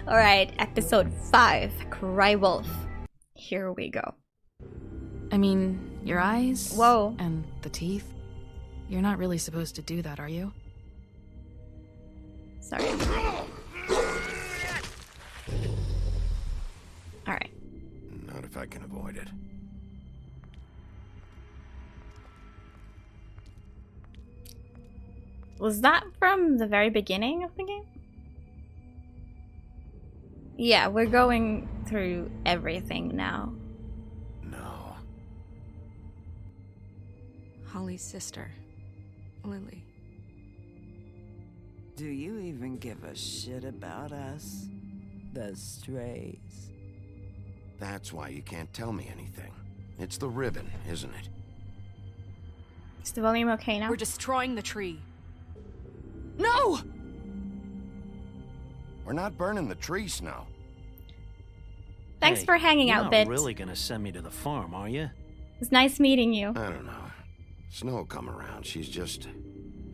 Alright, episode 5, Cry Wolf. Here we go. I mean, your eyes. Whoa. And the teeth. You're not really supposed to do that, are you? Sorry. Alright. Not if I can avoid it. Was that from the very beginning of the game? Yeah, we're going through everything now. No. Holly's sister, Lily. Do you even give a shit about us? The strays. That's why you can't tell me anything. It's the ribbon, isn't it? Is the volume okay now? We're destroying the tree. No! We're not burning the tree, Snow. Thanks for hanging out, Bit. You're not really gonna send me to the farm, are you? It's nice meeting you. I don't know. Snow will come around. She's just...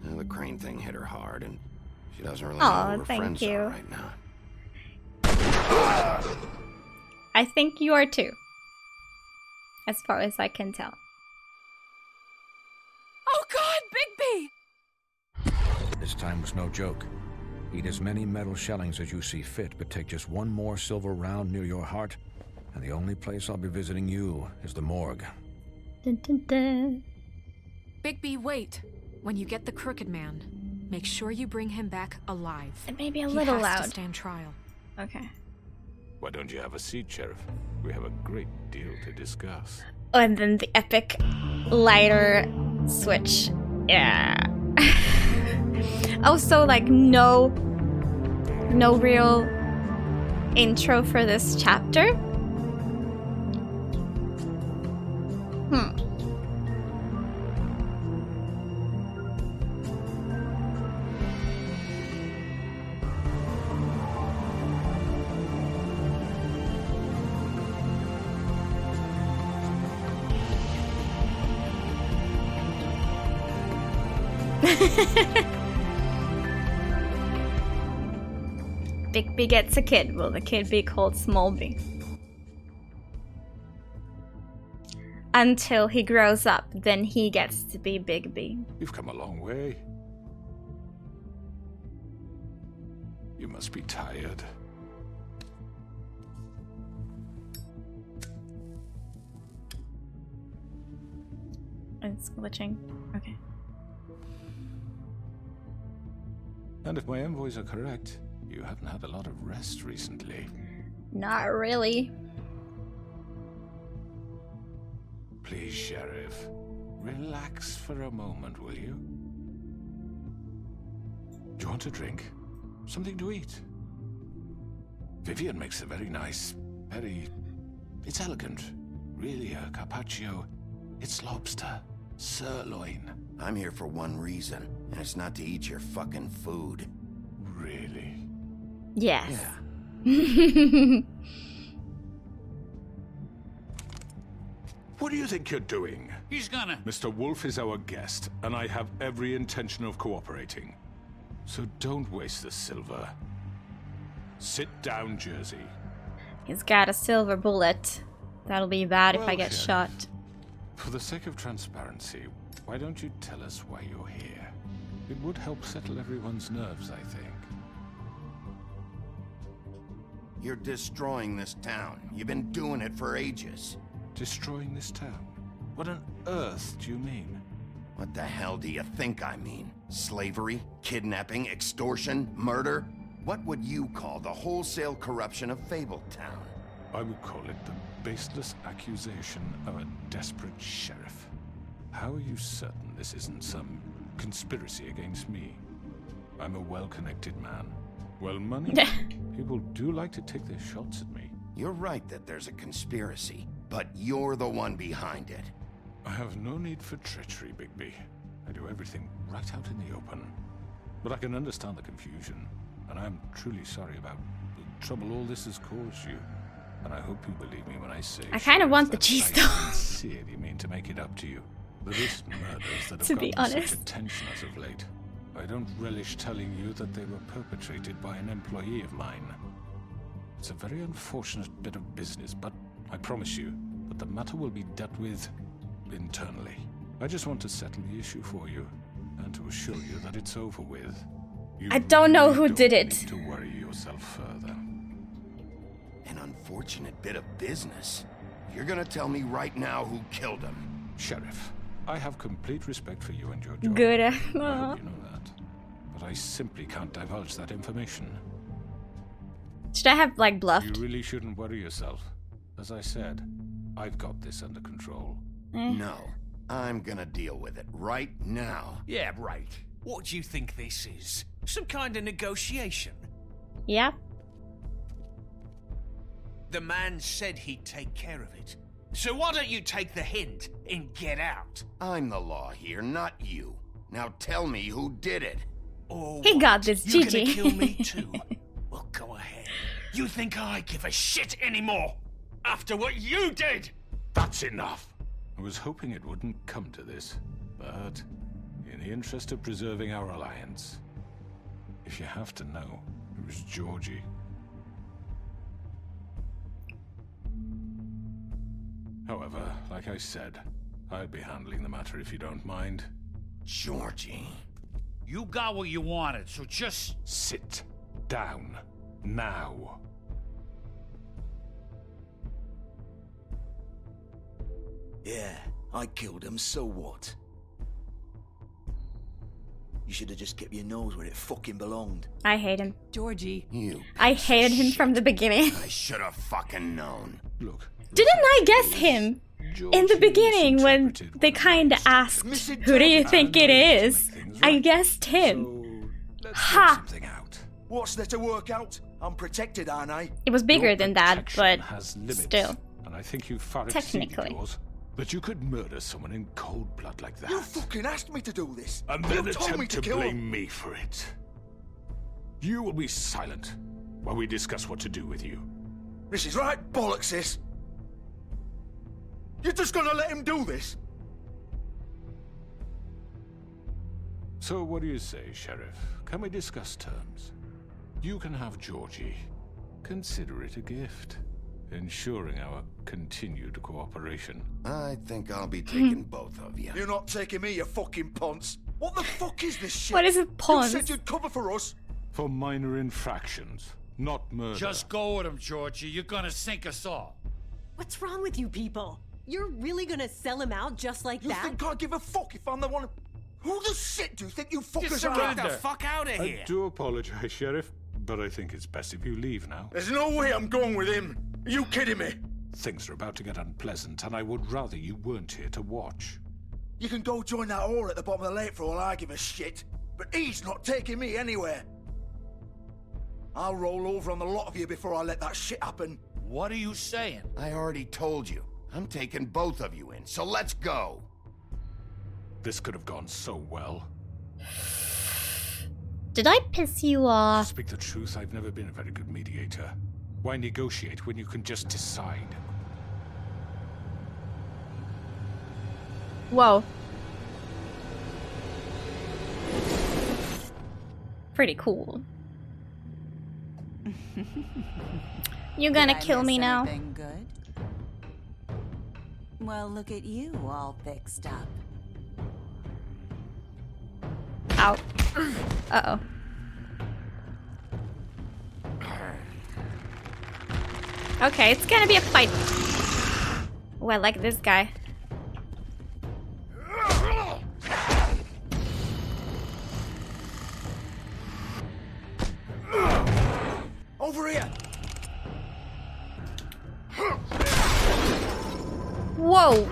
the crane thing hit her hard, and she doesn't really know who her thank friends you. are right now. I think you are too. As far as I can tell. Oh God, Bigby! This time was no joke. Eat as many metal shellings as you see fit, but take just one more silver round near your heart, and the only place I'll be visiting you is the morgue. Dun, dun, dun. Bigby, wait. When you get the Crooked Man, make sure you bring him back alive. It may be a He little has loud. to stand trial. Okay. Why don't you have a seat, Sheriff? We have a great deal to discuss. Oh, and then the epic lighter switch. Yeah. Also, like, no real intro for this chapter. Bigby gets a kid. Will the kid be called Smallby? Until he grows up, then he gets to be Bigby. You've come a long way. You must be tired. It's glitching. Okay. And if my envoys are correct, you haven't had a lot of rest recently. Not really. Please, Sheriff, relax for a moment, will you? Do you want a drink? Something to eat? Vivian makes a very nice, it's elegant. Really a carpaccio. It's lobster. Sirloin. I'm here for one reason, and it's not to eat your fucking food. Really? Yes. Yeah. What do you think you're doing? He's gonna... Mr. Wolf is our guest, and I have every intention of cooperating. So don't waste the silver. Sit down, Jersey. He's got a silver bullet. That'll be bad if I get Sheriff, shot. For the sake of transparency, why don't you tell us why you're here? It would help settle everyone's nerves, I think. You're destroying this town. You've been doing it for ages. Destroying this town? What on earth do you mean? What the hell do you think I mean? Slavery? Kidnapping? Extortion? Murder? What would you call the wholesale corruption of Fabletown? I would call it the baseless accusation of a desperate sheriff. How are you certain this isn't some conspiracy against me? I'm a well-connected man. Well-money. People do like to take their shots at me. You're right that there's a conspiracy, but you're the one behind it. I have no need for treachery, Bigby. I do everything right out in the open. But I can understand the confusion, and I'm truly sorry about the trouble all this has caused you. And I hope you believe me when I say... I kind of want the that cheese I though. sincerely mean to make it up to you. The recent murders that have To be gotten honest. such attention as of late. I don't relish telling you that they were perpetrated by an employee of mine. It's a very unfortunate bit of business, but I promise you that the matter will be dealt with internally. I just want to settle the issue for you, and to assure you that it's over with. You I don't know who really did don't it. need to worry yourself further. An unfortunate bit of business. You're gonna tell me right now who killed him. Sheriff, I have complete respect for you and your job. Good. I hope you know that. But I simply can't divulge that information. Should I have like You bluffed? really shouldn't worry yourself. As I said, I've got this under control. No, I'm gonna deal with it right now. Yeah, right. What do you think this is? Some kind of negotiation? Yeah. The man said he'd take care of it. So why don't you take the hint and get out? I'm the law here, not you. Now tell me who did it. Or He what? got this, You gonna Gigi. kill me too? Well, go ahead. You think I give a shit anymore? After what you did? That's enough! I was hoping it wouldn't come to this, but in the interest of preserving our alliance, if you have to know, it was Georgie. However, like I said, I'll be handling the matter if you don't mind. Georgie. You got what you wanted, so just... Sit down now. Yeah, I killed him, so what? You should have just kept your nose where it fucking belonged. I hate him. Georgie. You. I hated him from the beginning. I should have fucking known. Look. Didn't I guess him in the Georgie beginning when misinterpreted they what I kind of said. asked, "Who do you think it is?" I guessed him. So, let's Ha! work something out. What's there to work out? I'm protected, aren't I? It was bigger Your than that, protection but has limits, still. And I think you've far exceeded Technically. yours. But you could murder someone in cold blood like that. You fucking asked me to do this. And you then told me attempt to to kill blame him. me for it. You will be silent while we discuss what to do with you. This is right bollocks, this. You're just gonna let him do this? So what do you say, Sheriff? Can we discuss terms? You can have Georgie. Consider it a gift, ensuring our continued cooperation. I think I'll be taking both of you. You're not taking me, you fucking ponce. What the fuck is this shit? What is it, ponce? You said you'd cover for us. For minor infractions, not murder. Just go with him, Georgie. You're gonna sink us all. What's wrong with you people? You're really gonna sell him out just like You that? think I give a fuck if I'm the one? Who the shit do you think you fuckers surrender. are? Get the fuck out of I here! do apologize, Sheriff, but I think it's best if you leave now. There's no way I'm going with him. Are you kidding me? Things are about to get unpleasant, and I would rather you weren't here to watch. You can go join that whore at the bottom of the lake for all I give a shit. But he's not taking me anywhere. I'll roll over on the lot of you before I let that shit happen. What are you saying? I already told you. I'm taking both of you in, so let's go. This could have gone so well. Did I piss you To off? speak the truth, I've never been a very good mediator. Why negotiate when you can just decide? Whoa. Pretty cool. You gonna kill me now? Anything good? Well, look at you, all fixed up. Ow. Uh-oh. Okay, it's gonna be a fight. Oh, I like this guy. Over here! Whoa!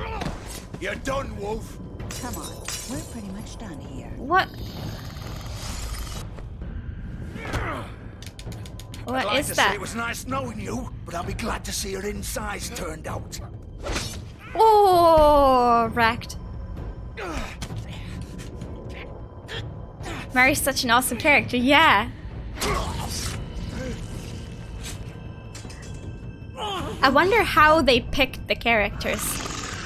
You're done, Wolf. Come on, we're pretty much done here. What? I'd What like is to say that? it was nice knowing you, but I'll be glad to see your insides turned out. Oh, wrecked. Mary's such an awesome character, yeah. I wonder how they picked the characters.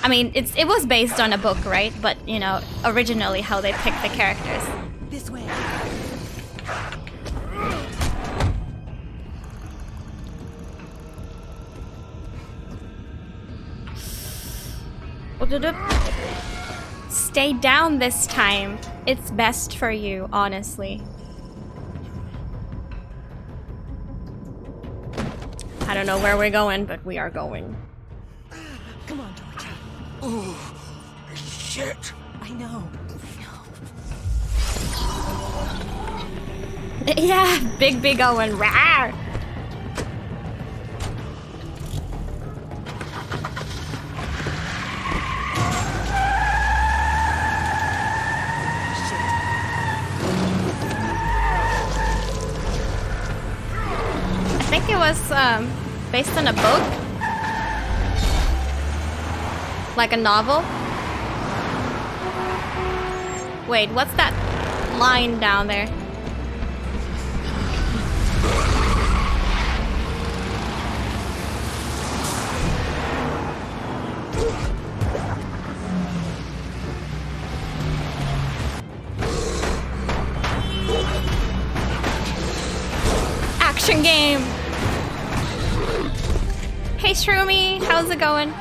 I mean, it was based on a book, right? But, you know, originally how they picked the characters. this way. Stay down this time. It's best for you, honestly. I don't know where we're going, but we are going. Come on, Georgie. Oh, shit. I know. Yeah, big Owen. Rawr! I think it was based on a book, like a novel. Wait, what's that line down there? Action game. Hey Shroomy, how's it going?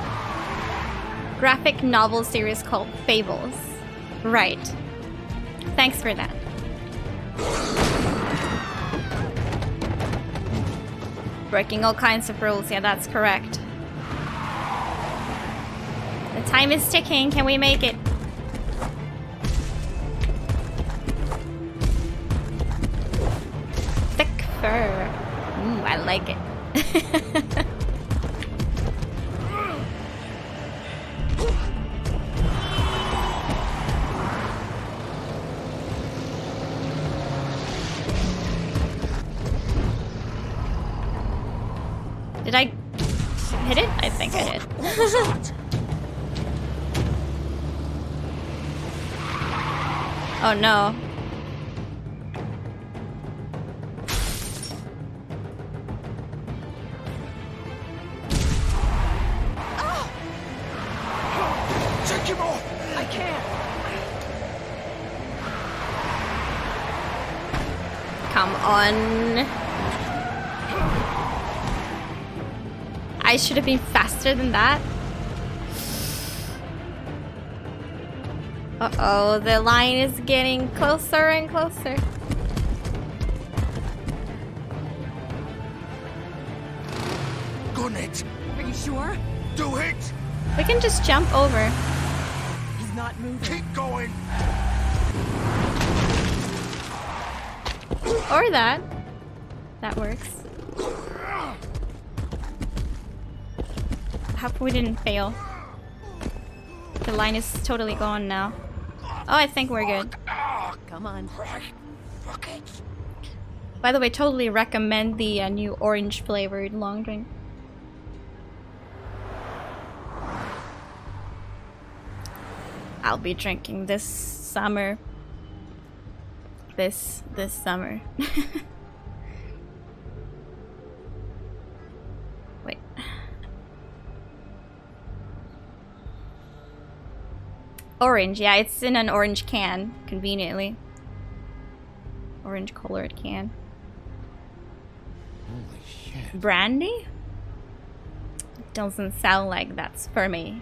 Graphic novel series called Fables. Right. Thanks for that. Breaking all kinds of rules, yeah, that's correct. The time is ticking, can we make it? Thick fur. Ooh, I like it. Did I hit it? I think I did. Oh no. Take him off! I can't. Come on. I should have been faster than that. Uh-oh, the line is getting closer and closer. Gun it! Are you sure? Do it! We can just jump over. He's not moving. Keep going! Or that. That works. How come we didn't fail? The line is totally gone now. Oh, I think we're good. Come on. By the way, totally recommend the new orange flavored long drink. I'll be drinking this summer. This summer. Wait. Orange, yeah, it's in an orange can, conveniently. Orange colored can. Holy shit. Brandy? Doesn't sound like that's for me.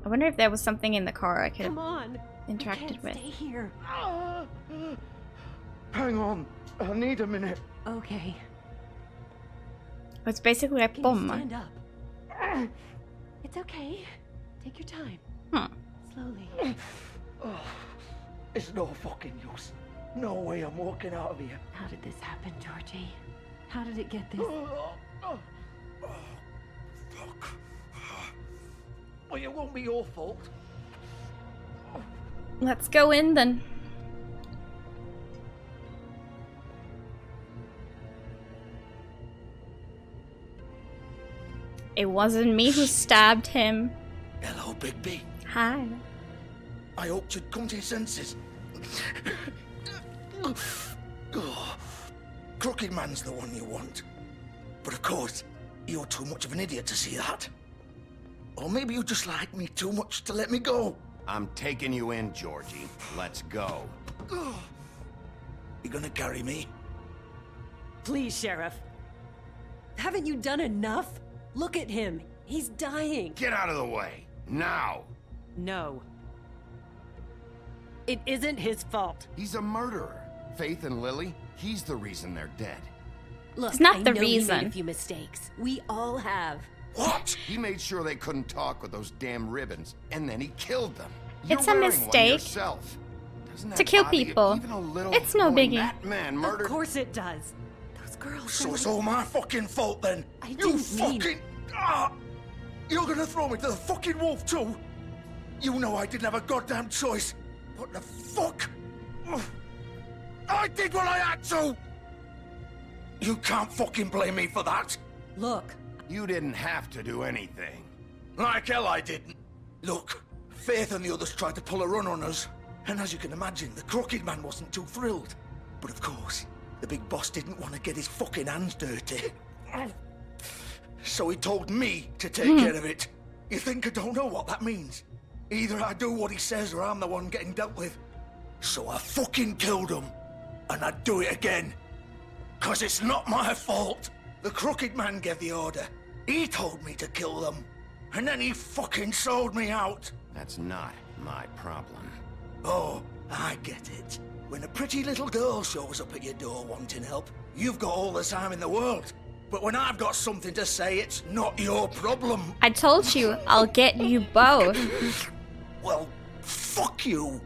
I wonder if there was something in the car I could have Come on. interacted with. Stay here. Hang on. I need a minute. Okay. It's basically a Can you bomb. stand up? It's okay. Take your time. Slowly. Oh, it's no fucking use. No way I'm walking out of here. How did this happen, Georgie? How did it get this? Fuck. Well, it won't be your fault. Let's go in then. It wasn't me who stabbed him. Hello, Bigby. Hi. I hoped you'd come to your senses. Crooked Man's the one you want. But of course, You're too much of an idiot to see that. Or maybe you just like me too much to let me go. I'm taking you in, Georgie. Let's go. You gonna carry me? Please, Sheriff. Haven't you done enough? Look at him. He's dying. Get out of the way. Now. No. It isn't his fault. He's a murderer. Faith and Lily, he's the reason they're dead. Look, It's not I the know you reason. made a few mistakes. We all have. What? He made sure they couldn't talk with those damn ribbons, and then he killed them. It's You're a wearing one mistake yourself. Doesn't to that kill bother you people. even a little, It's no knowing biggie. That man murdered. Of course it does. Those girls. So it's all my fucking fault then? I You didn't mean- fucking... You're gonna throw me to the fucking wolf too? You know I didn't have a goddamn choice. What the fuck? Ugh. I did what I had to! You can't fucking blame me for that. Look. You didn't have to do anything. Like hell I didn't. Look, Faith and the others tried to pull a run on us. And as you can imagine, the Crooked Man wasn't too thrilled. But of course, the big boss didn't want to get his fucking hands dirty. So he told me to take care of it. You think I don't know what that means? Either I do what he says or I'm the one getting dealt with. So I fucking killed him. And I'd do it again. 'Cause it's not my fault. The Crooked Man gave the order. He told me to kill them. And then he fucking sold me out. That's not my problem. Oh, I get it. When a pretty little girl shows up at your door wanting help, you've got all the time in the world. But when I've got something to say, it's not your problem. I told you, I'll get you both. Well, fuck you.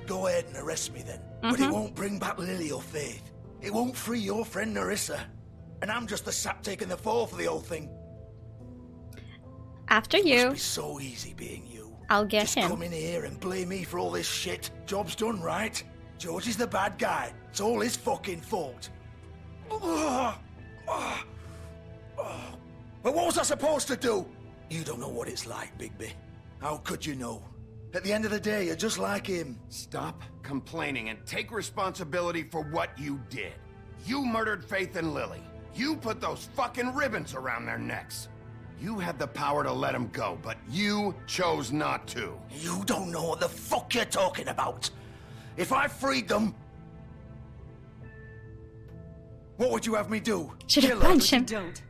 Go ahead and arrest me then. But it won't bring back Lily or Faith. It won't free your friend Narissa. And I'm just the sap taking the fall for the whole thing. After Must you, be so easy being you. I'll get Just him. come in here and blame me for all this shit. Job's done, right? George is the bad guy. It's all his fucking fault. But what was I supposed to do? You don't know what it's like, Bigby. How could you know? At the end of the day, you're just like him. Stop complaining and take responsibility for what you did. You murdered Faith and Lily. You put those fucking ribbons around their necks. You had the power to let them go, but you chose not to. You don't know what the fuck you're talking about. If I freed them... What would you have me do? Should've Kill her? punched him. Don't.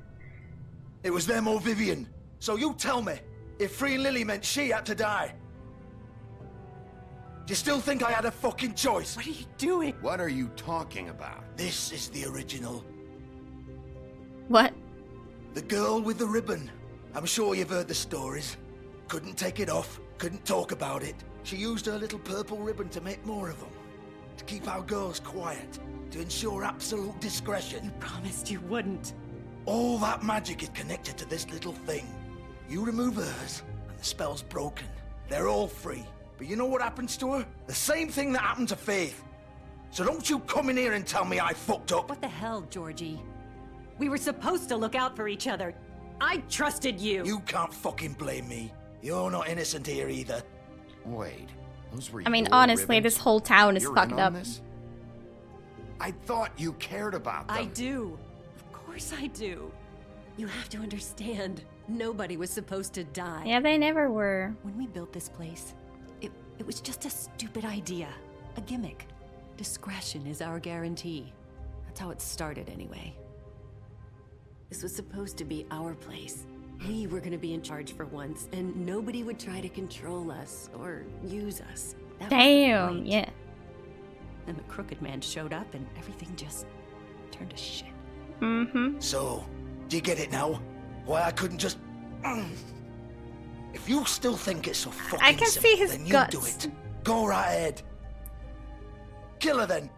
It was them or Vivian. So you tell me, if freeing Lily meant she had to die, do you still think I had a fucking choice? What are you doing? What are you talking about? This is the original. What? The girl with the ribbon. I'm sure you've heard the stories. Couldn't take it off, couldn't talk about it. She used her little purple ribbon to make more of them. To keep our girls quiet. To ensure absolute discretion. Promised you wouldn't. All that magic is connected to this little thing. You remove hers, and the spell's broken. They're all free. But you know what happens to her? The same thing that happened to Faith. So don't you come in here and tell me I fucked up. What the hell, Georgie? We were supposed to look out for each other. I trusted you. You can't fucking blame me. You're not innocent here either. Wait, those were I mean, your honestly, ribbons? this whole town is You're fucked in on up. this? I thought you cared about them. I do. Of course I do. You have to understand. Nobody was supposed to die. Yeah, they never were. When we built this place, it was just a stupid idea. A gimmick. Discretion is our guarantee. That's how it started anyway. This was supposed to be our place. We were gonna be in charge for once, and nobody would try to control us or use us. That was the Damn, point. yeah. Then the Crooked Man showed up and everything just turned to shit. Mm-hmm. So, do you get it now? Why I couldn't just... If you still think it's so fucking I can simple, see his then guts. you do it. Go right ahead. Kill her then.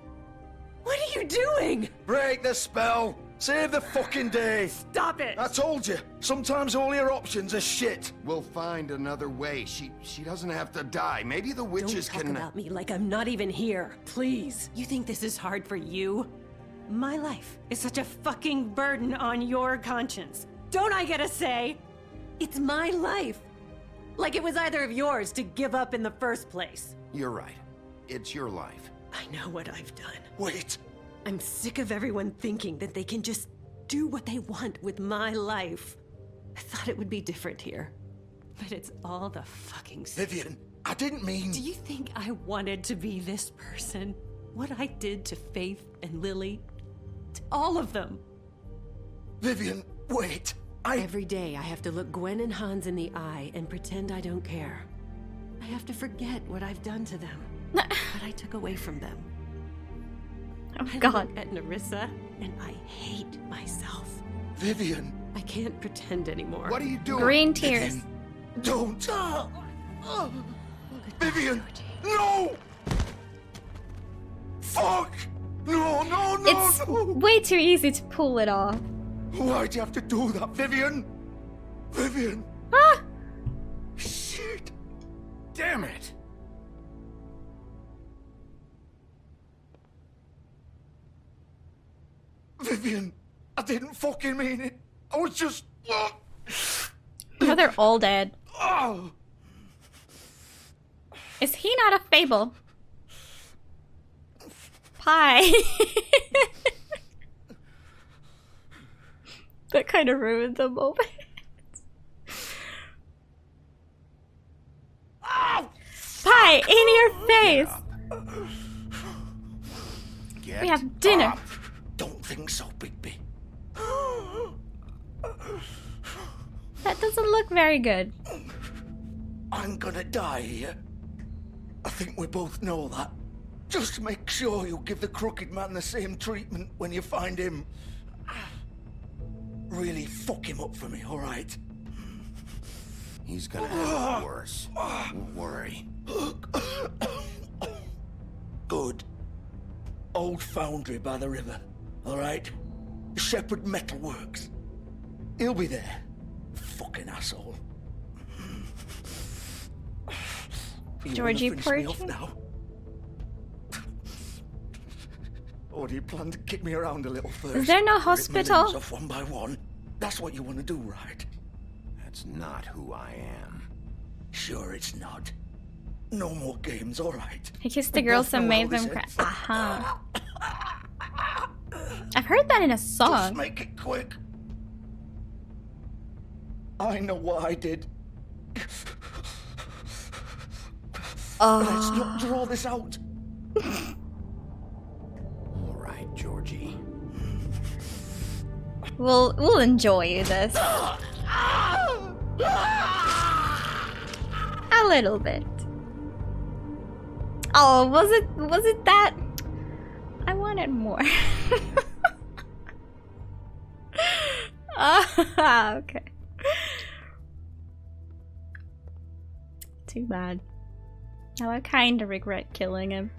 What are you doing? Break the spell. Save the fucking day. Stop it! I told you. Sometimes all your options are shit. We'll find another way. She doesn't have to die. Maybe the witches Don't talk can... about me like I'm not even here. Please. You think this is hard for you? My life is such a fucking burden on your conscience. Don't I get a say? It's my life. Like it was either of yours to give up in the first place. You're right. It's your life. I know what I've done. Wait. I'm sick of everyone thinking that they can just do what they want with my life. I thought it would be different here. But it's all the fucking... Vivian, I didn't mean... Do you think I wanted to be this person? What I did to Faith and Lily? To all of them? Vivian, wait. Every day I have to look Gwen and Hans in the eye and pretend I don't care. I have to forget what I've done to them. What I took away from them. Oh I God. look at Nerissa and I hate myself. Vivian. I can't pretend anymore. What are you doing? Green tears. Don't. Vivian, no! Fuck! No, no, no, It's no! way too easy to pull it off. Why'd you have to do that, Vivian? Vivian! Ah! Shit! Damn it! Vivian, I didn't fucking mean it. I was just... Oh, they're all dead. Oh. Is he not a fable? Pie. That kind of ruined the moment. Pie, in your face! Get We have dinner. up. Don't think so, Bigby. That doesn't look very good. I'm gonna die here. I think we both know that. Just make sure you give the Crooked Man the same treatment when you find him. Really fuck him up for me, alright? He's gonna have it worse. Don't worry. Good. Old foundry by the river, alright? Shepherd Metal Works. He'll be there. Fucking asshole. Georgie Porgy Porgy? now? Or do you plan to kick me around a little first? Is there no Rip my hospital? limbs off one by one? That's what you want to do, right? That's not who I am. Sure it's not. No more games, alright? He kissed the We girls both and know made how them this cry. ends. Uh-huh. I've heard that in a Just song. make it quick. I know what I did. Let's not draw this out. All right, Georgie. We'll enjoy this. A little bit. Oh, was it that? I wanted more. Okay. Too bad. Now I kind of regret killing him.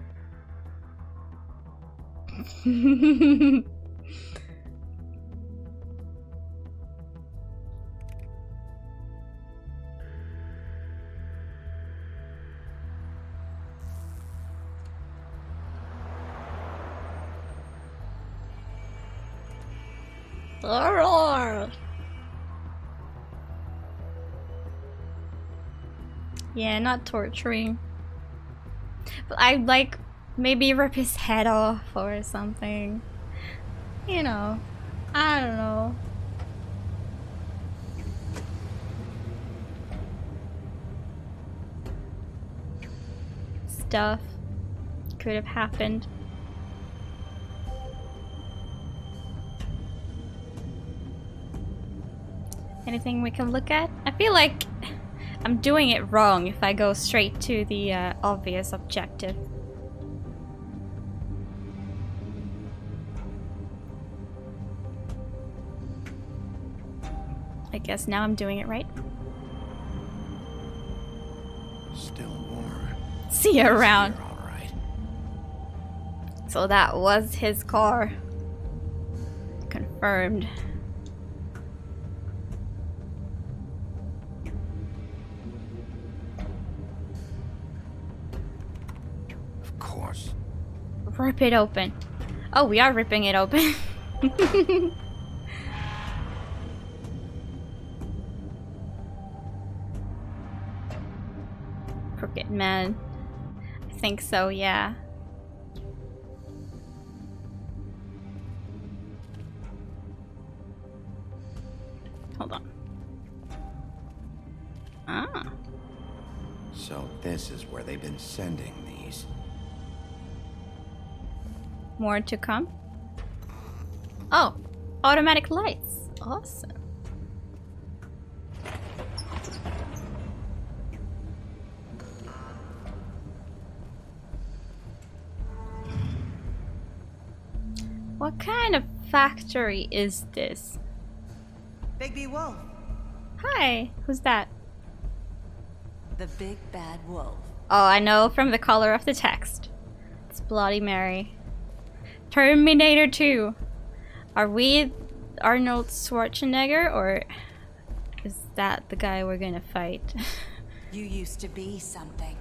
Yeah, not torturing. But I'd like maybe rip his head off or something. You know, I don't know. Stuff could have happened. Anything we can look at? I feel like I'm doing it wrong if I go straight to the obvious objective. I guess now I'm doing it right. Still warm. See you around. You're all right. So that was his car. Confirmed. Of course. Rip it open. Oh, we are ripping it open. Crooked Man. I think so, yeah. Ah. So this is where they've been sending these. More to come. Oh, automatic lights. Awesome. What kind of factory is this? Bigby Wolf. Hi, who's that? The big bad wolf. Oh, I know from the color of the text. It's Bloody Mary. Terminator 2. Are we Arnold Schwarzenegger, or is that the guy we're gonna fight? You used to be something.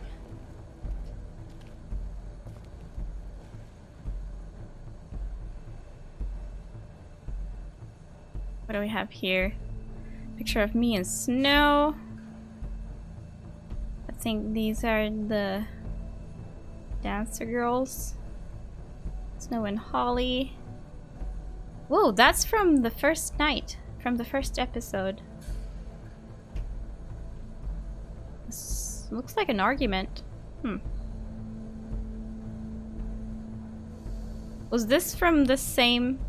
What do we have here? Picture of me and Snow. I think these are the dancer girls. Snow and Holly. Whoa, that's from the first night, from the first episode. This looks like an argument. Was this from the same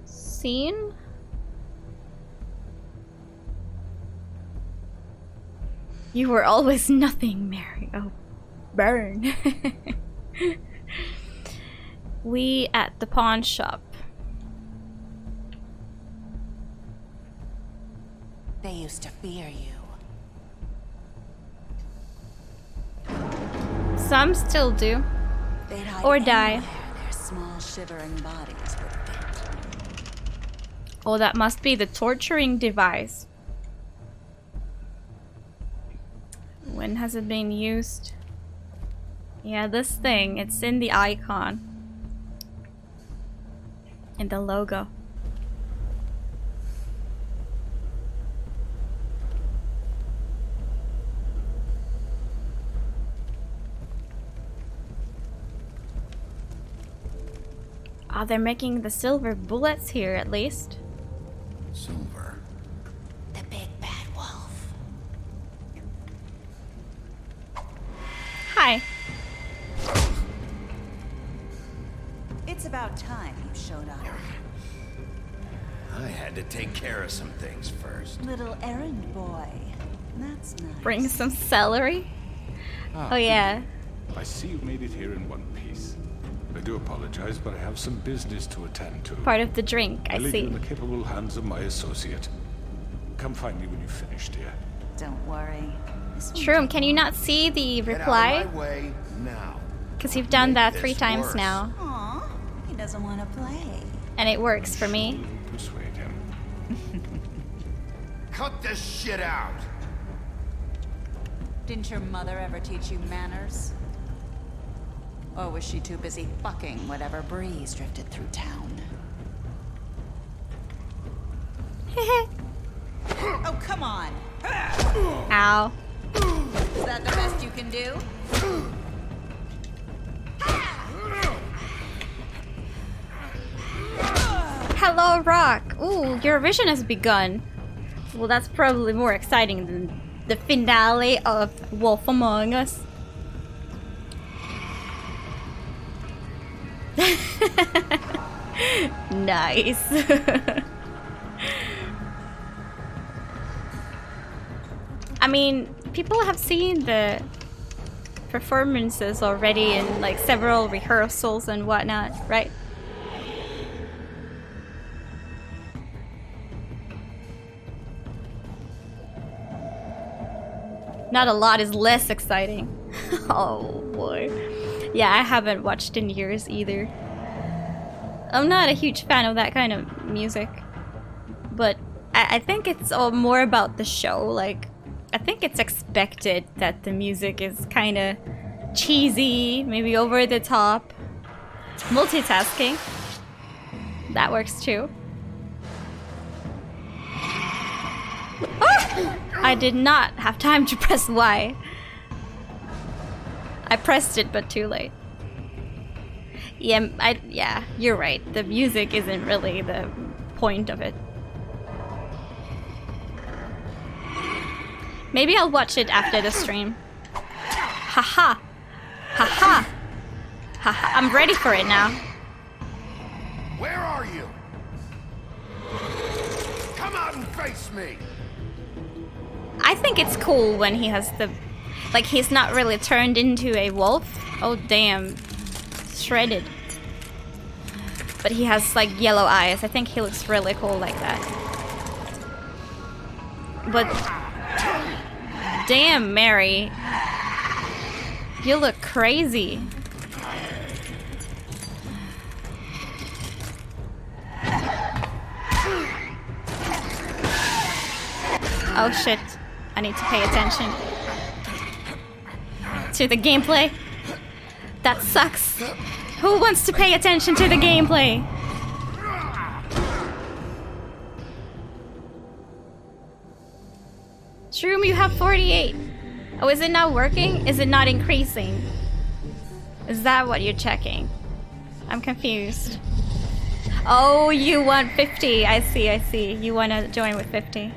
scene? You were always nothing, Mary. Oh, burn. We at the pawn shop. They used to fear you. Some still do. They'd hide Or die. anywhere their small shivering bodies would fit. Oh, that must be the torturing device. When has it been used? Yeah, this thing. It's in the icon. In the logo. Ah, they're making the silver bullets here at least. Silver. The big bad wolf. Hi. It's about time you showed up. I had to take care of some things first. Little errand boy. That's nice. Bring some celery. Oh yeah. I see you made it here in one piece. I do apologize, but I have some business to attend to. Part of the drink, I leave see. you in the capable hands of my associate. Come find me when you finish, dear. Don't worry. Shroom, can you not see the Get reply? out of my way now. Because you've done that Make 3 this times worse. now. Aw, he doesn't want to play. And it works for me. Persuade him. Cut this shit out. Didn't your mother ever teach you manners? Or was she too busy fucking whatever breeze drifted through town? Oh, come on! Ow. Is that the best you can do? Hello, Rock. Ooh, Eurovision has begun. Well, that's probably more exciting than the finale of Wolf Among Us. Nice. I mean, people have seen the performances already in like several rehearsals and whatnot, right? Not a lot is less exciting. Oh boy. Yeah, I haven't watched in years either. I'm not a huge fan of that kind of music. But I think it's all more about the show. Like, I think it's expected that the music is kind of cheesy, maybe over the top. Multitasking. That works too. Ah! I did not have time to press Y. I pressed it, but too late. Yeah, you're right. The music isn't really the point of it. Maybe I'll watch it after the stream. Haha. Haha. Haha. I'm ready for it now. Where are you? Come out and face me! I think it's cool when he has the... Like, he's not really turned into a wolf. Oh, damn. Shredded. But he has, like, yellow eyes. I think he looks really cool like that. But... Damn, Mary. You look crazy. Oh shit, I need to pay attention to the gameplay. That sucks. Who wants to pay attention to the gameplay? Shroom, you have 48. Oh, is it not working? Is it not increasing? Is that what you're checking? I'm confused. Oh, you want 50. I see, I see. You want to join with 50.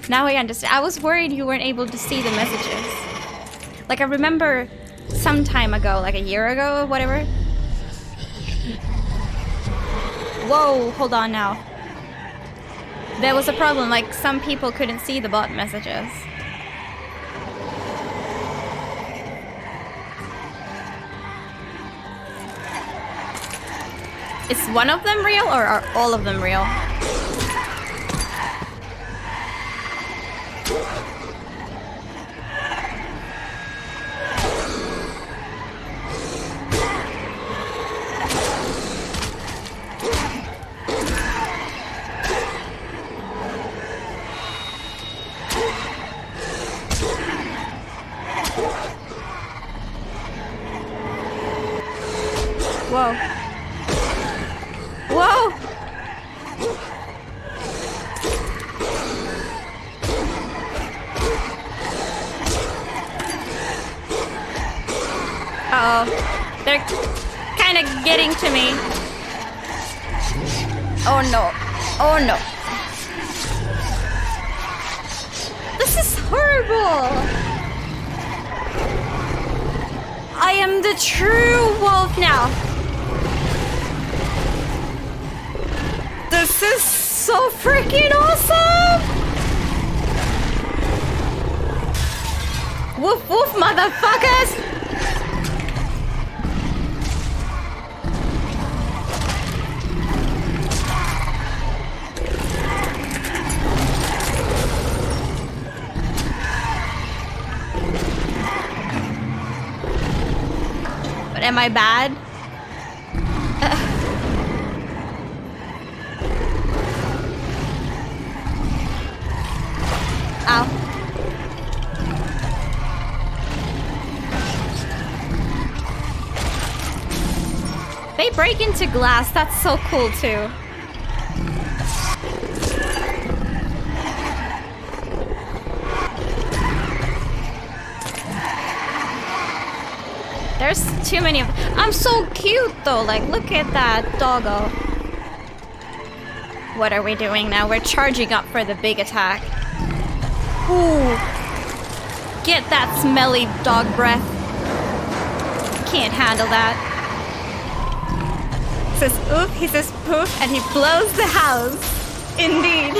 Now I understand. I was worried you weren't able to see the messages. Like, I remember some time ago, like a year ago or whatever. Whoa, hold on now. There was a problem, like some people couldn't see the bot messages. Is one of them real or are all of them real? Whoa. Whoa! Uh-oh. They're kind of getting to me. Oh no. Oh no. This is horrible! I am the true wolf now. This is so freaking awesome! Woof woof, motherfuckers! But am I bad? Ow. They break into glass. That's so cool too. There's too many of them. I'm so cute though. Like, look at that doggo. What are we doing now? We're charging up for the big attack. Ooh. Get that smelly dog breath. Can't handle that. He says oof, he says poof, and he blows the house. Indeed.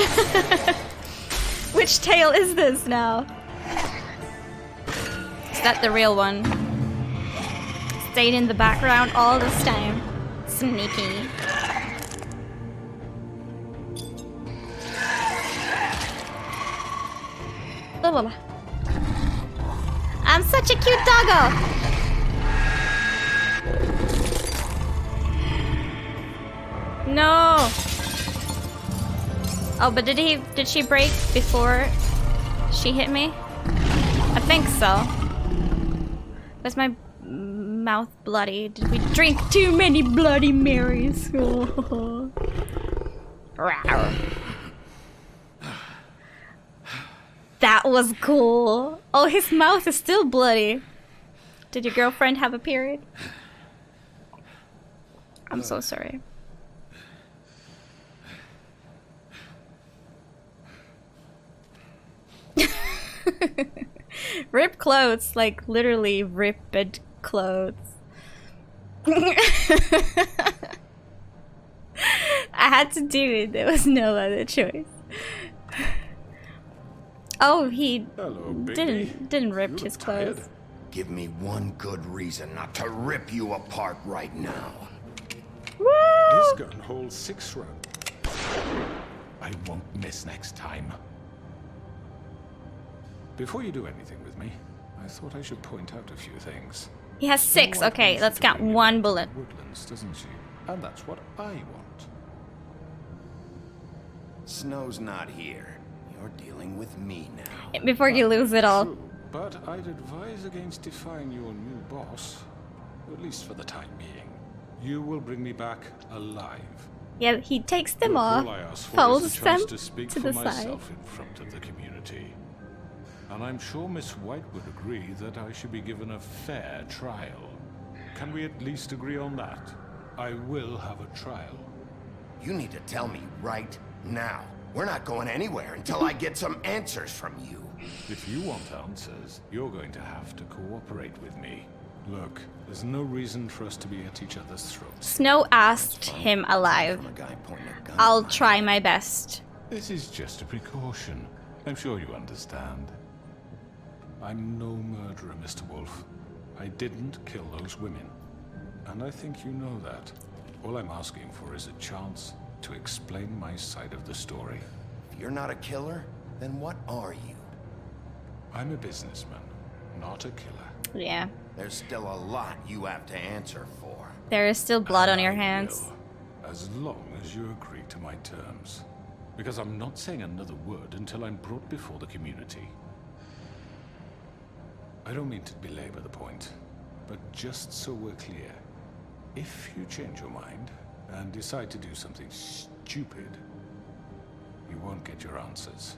Which tail is this now? Is that the real one? Stayed in the background all this time. Sneaky. I'm such a cute doggo. No. Oh, but did she break before she hit me? I think so. Was my mouth bloody? Did we drink too many Bloody Marys? That was cool. Oh, his mouth is still bloody. Did your girlfriend have a period? I'm so sorry. Ripped clothes, like literally ripped clothes. I had to do it. There was no other choice. Oh, he Hello, Bigby. didn't rip You his look tired. clothes. Give me one good reason not to rip you apart right now. This gun holds 6 rounds. I won't miss next time. Before you do anything with me, I thought I should point out a few things. He has 6. Okay, let's count 1 bullet. Woodlands, doesn't she? And that's what I want. Snow's not here. You're dealing with me now. Before you lose it all. True, but I'd advise against defying your new boss, at least for the time being. You will bring me back alive. Yeah, he takes them Look, off, all I ask for folds is the them chance to speak to for the side. myself in front of the community. And I'm sure Miss White would agree that I should be given a fair trial. Can we at least agree on that? I will have a trial. You need to tell me right now. We're not going anywhere until I get some answers from you. If you want answers, you're going to have to cooperate with me. Look, there's no reason for us to be at each other's throats. Snow asked him alive. From a guy pointing a gun I'll at my try head. my best. This is just a precaution. I'm sure you understand. I'm no murderer, Mr. Wolf. I didn't kill those women. And I think you know that. All I'm asking for is a chance to explain my side of the story. If you're not a killer, then what are you? I'm a businessman, not a killer. Yeah. There's still a lot you have to answer for. There is still blood on And your I hands. will, as long as you agree to my terms. Because I'm not saying another word until I'm brought before the community. I don't mean to belabor the point, but just so we're clear, if you change your mind and decide to do something stupid, you won't get your answers.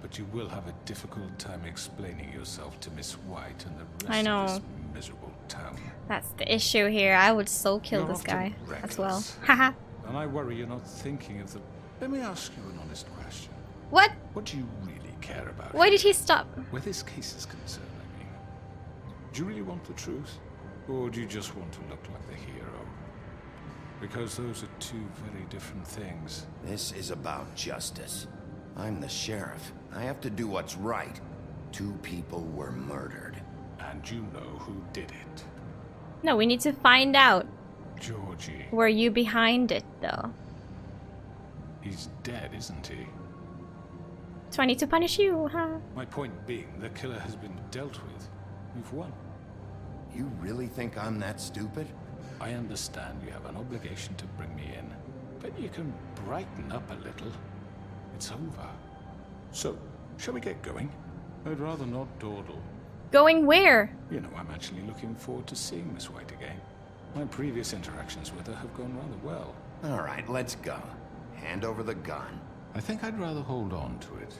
But you will have a difficult time explaining yourself to Miss White and the rest I know. of this miserable town. That's the issue here. I would so kill You're this often guy as well. reckless. Haha. And I worry you're not thinking of the... Let me ask you an honest question. What? What do you really care about? Why did he stop? Where this case is concerned, I mean. Do you really want the truth? Or do you just want to look like the hero? Because those are two very different things. This is about justice. I'm the sheriff. I have to do what's right. 2 people were murdered. And you know who did it. No, we need to find out. Georgie. Were you behind it, though? He's dead, isn't he? So I need to punish you, huh? My point being, the killer has been dealt with. You've won. You really think I'm that stupid? I understand you have an obligation to bring me in, but you can brighten up a little. It's over. So, shall we get going? I'd rather not dawdle. Going where? You know, I'm actually looking forward to seeing Miss White again. My previous interactions with her have gone rather well. All right, let's go. Hand over the gun. I think I'd rather hold on to it,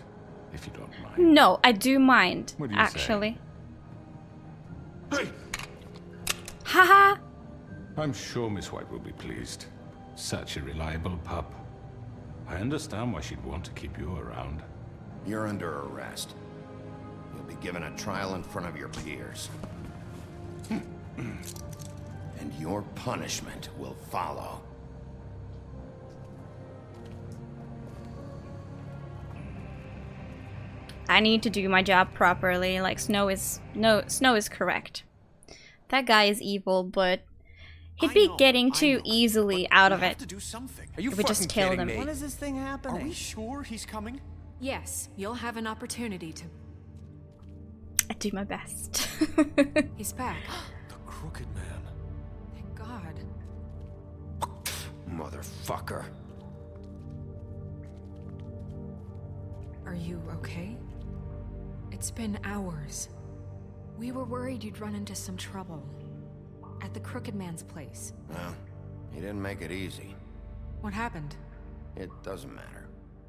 if you don't mind. No, I do mind, What do you say? actually. Hey! Haha! I'm sure Miss White will be pleased. Such a reliable pup. I understand why she'd want to keep you around. You're under arrest. You'll be given a trial in front of your peers. And your punishment will follow. I need to do my job properly. Like Snow is correct. That guy is evil, but he'd be getting too easily out of it. To do something. Are you If we just fucking killed kidding him. me? When is this thing happening? Are we sure he's coming? Yes, you'll have an opportunity to. I do my best. He's back. The Crooked Man. Thank God. Motherfucker. Are you okay? It's been hours. We were worried you'd run into some trouble. At the Crooked Man's place. Well, he didn't make it easy. What happened? It doesn't matter.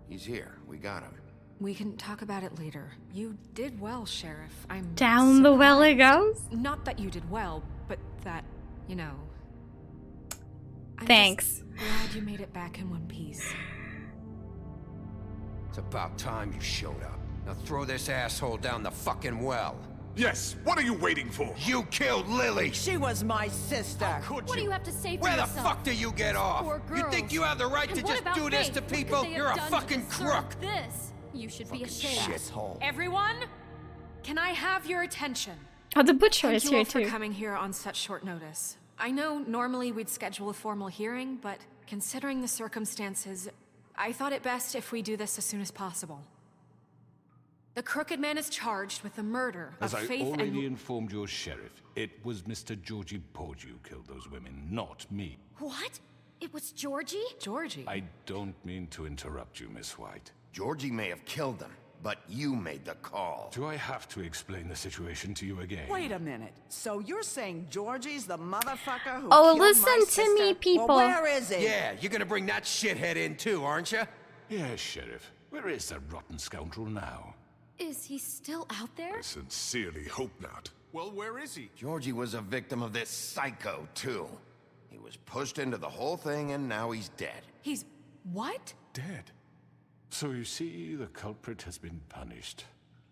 He's here. We got him. We can talk about it later. You did well, Sheriff. I'm Down the well it surprised. goes? Not that you did well, but that, you know. I'm Thanks. just glad you made it back in one piece. It's about time you showed up. Now throw this asshole down the fucking well. Yes, what are you waiting for? You killed Lily! She was my sister. Could What do you have to say for Where the yourself? fuck do you get off? Poor You girls. think you have the right And to what just about do this Faith? to What could people? they have You're a done to fucking deserve crook! This. You should be ashamed. Shithole. Everyone, can I have your attention? Oh, the butcher Thank is you here all for too. coming here on such short notice. I know normally we'd schedule a formal hearing, but considering the circumstances, I thought it best if we do this as soon as possible. The Crooked Man is charged with the murder As of I Faith already and... informed your sheriff, it was Mr. Georgie Porgy who killed those women, not me. What? It was Georgie? Georgie? I don't mean to interrupt you, Miss White. Georgie may have killed them, but you made the call. Do I have to explain the situation to you again? Wait a minute. So you're saying Georgie's the motherfucker who Oh, killed my listen to sister? me, people. Well, where is he? Yeah, you're gonna bring that shithead in too, aren't you? Yes, Sheriff. Where is that rotten scoundrel now? Is he still out there? Sincerely hope not. Well, where is he? Georgie was a victim of this psycho, too. He was pushed into the whole thing, and now he's dead. He's... what? Dead. So you see, the culprit has been punished.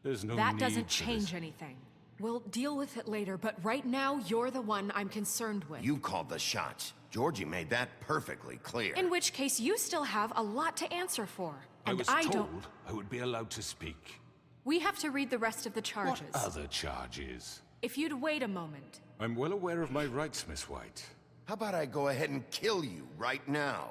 There's no That need doesn't for change this. anything. We'll deal with it later, but right now, you're the one I'm concerned with. You called the shots. Georgie made that perfectly clear. In which case, you still have a lot to answer for. I And was I told don't... I would be allowed to speak. We have to read the rest of the charges. What other charges? If you'd wait a moment. I'm well aware of my rights, Miss White. How about I go ahead and kill you right now?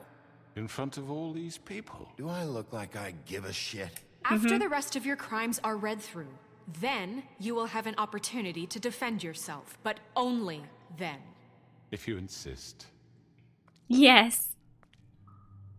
In front of all these people. Do I look like I give a shit? After the rest of your crimes are read through, then you will have an opportunity to defend yourself, but only then. If you insist. Yes.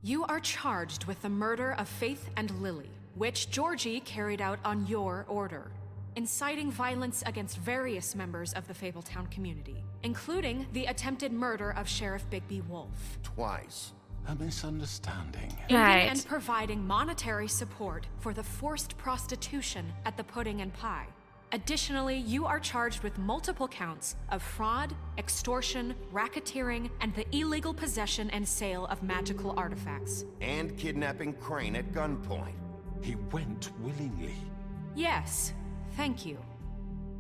You are charged with the murder of Faith and Lily, which Georgie carried out on your order, inciting violence against various members of the Fabletown community, including the attempted murder of Sheriff Bigby Wolf. Twice. A misunderstanding. Aiding Right. and providing monetary support for the forced prostitution at the Pudding and Pie. Additionally, you are charged with multiple counts of fraud, extortion, racketeering, and the illegal possession and sale of magical artifacts. And kidnapping Crane at gunpoint. He went willingly. Yes, thank you.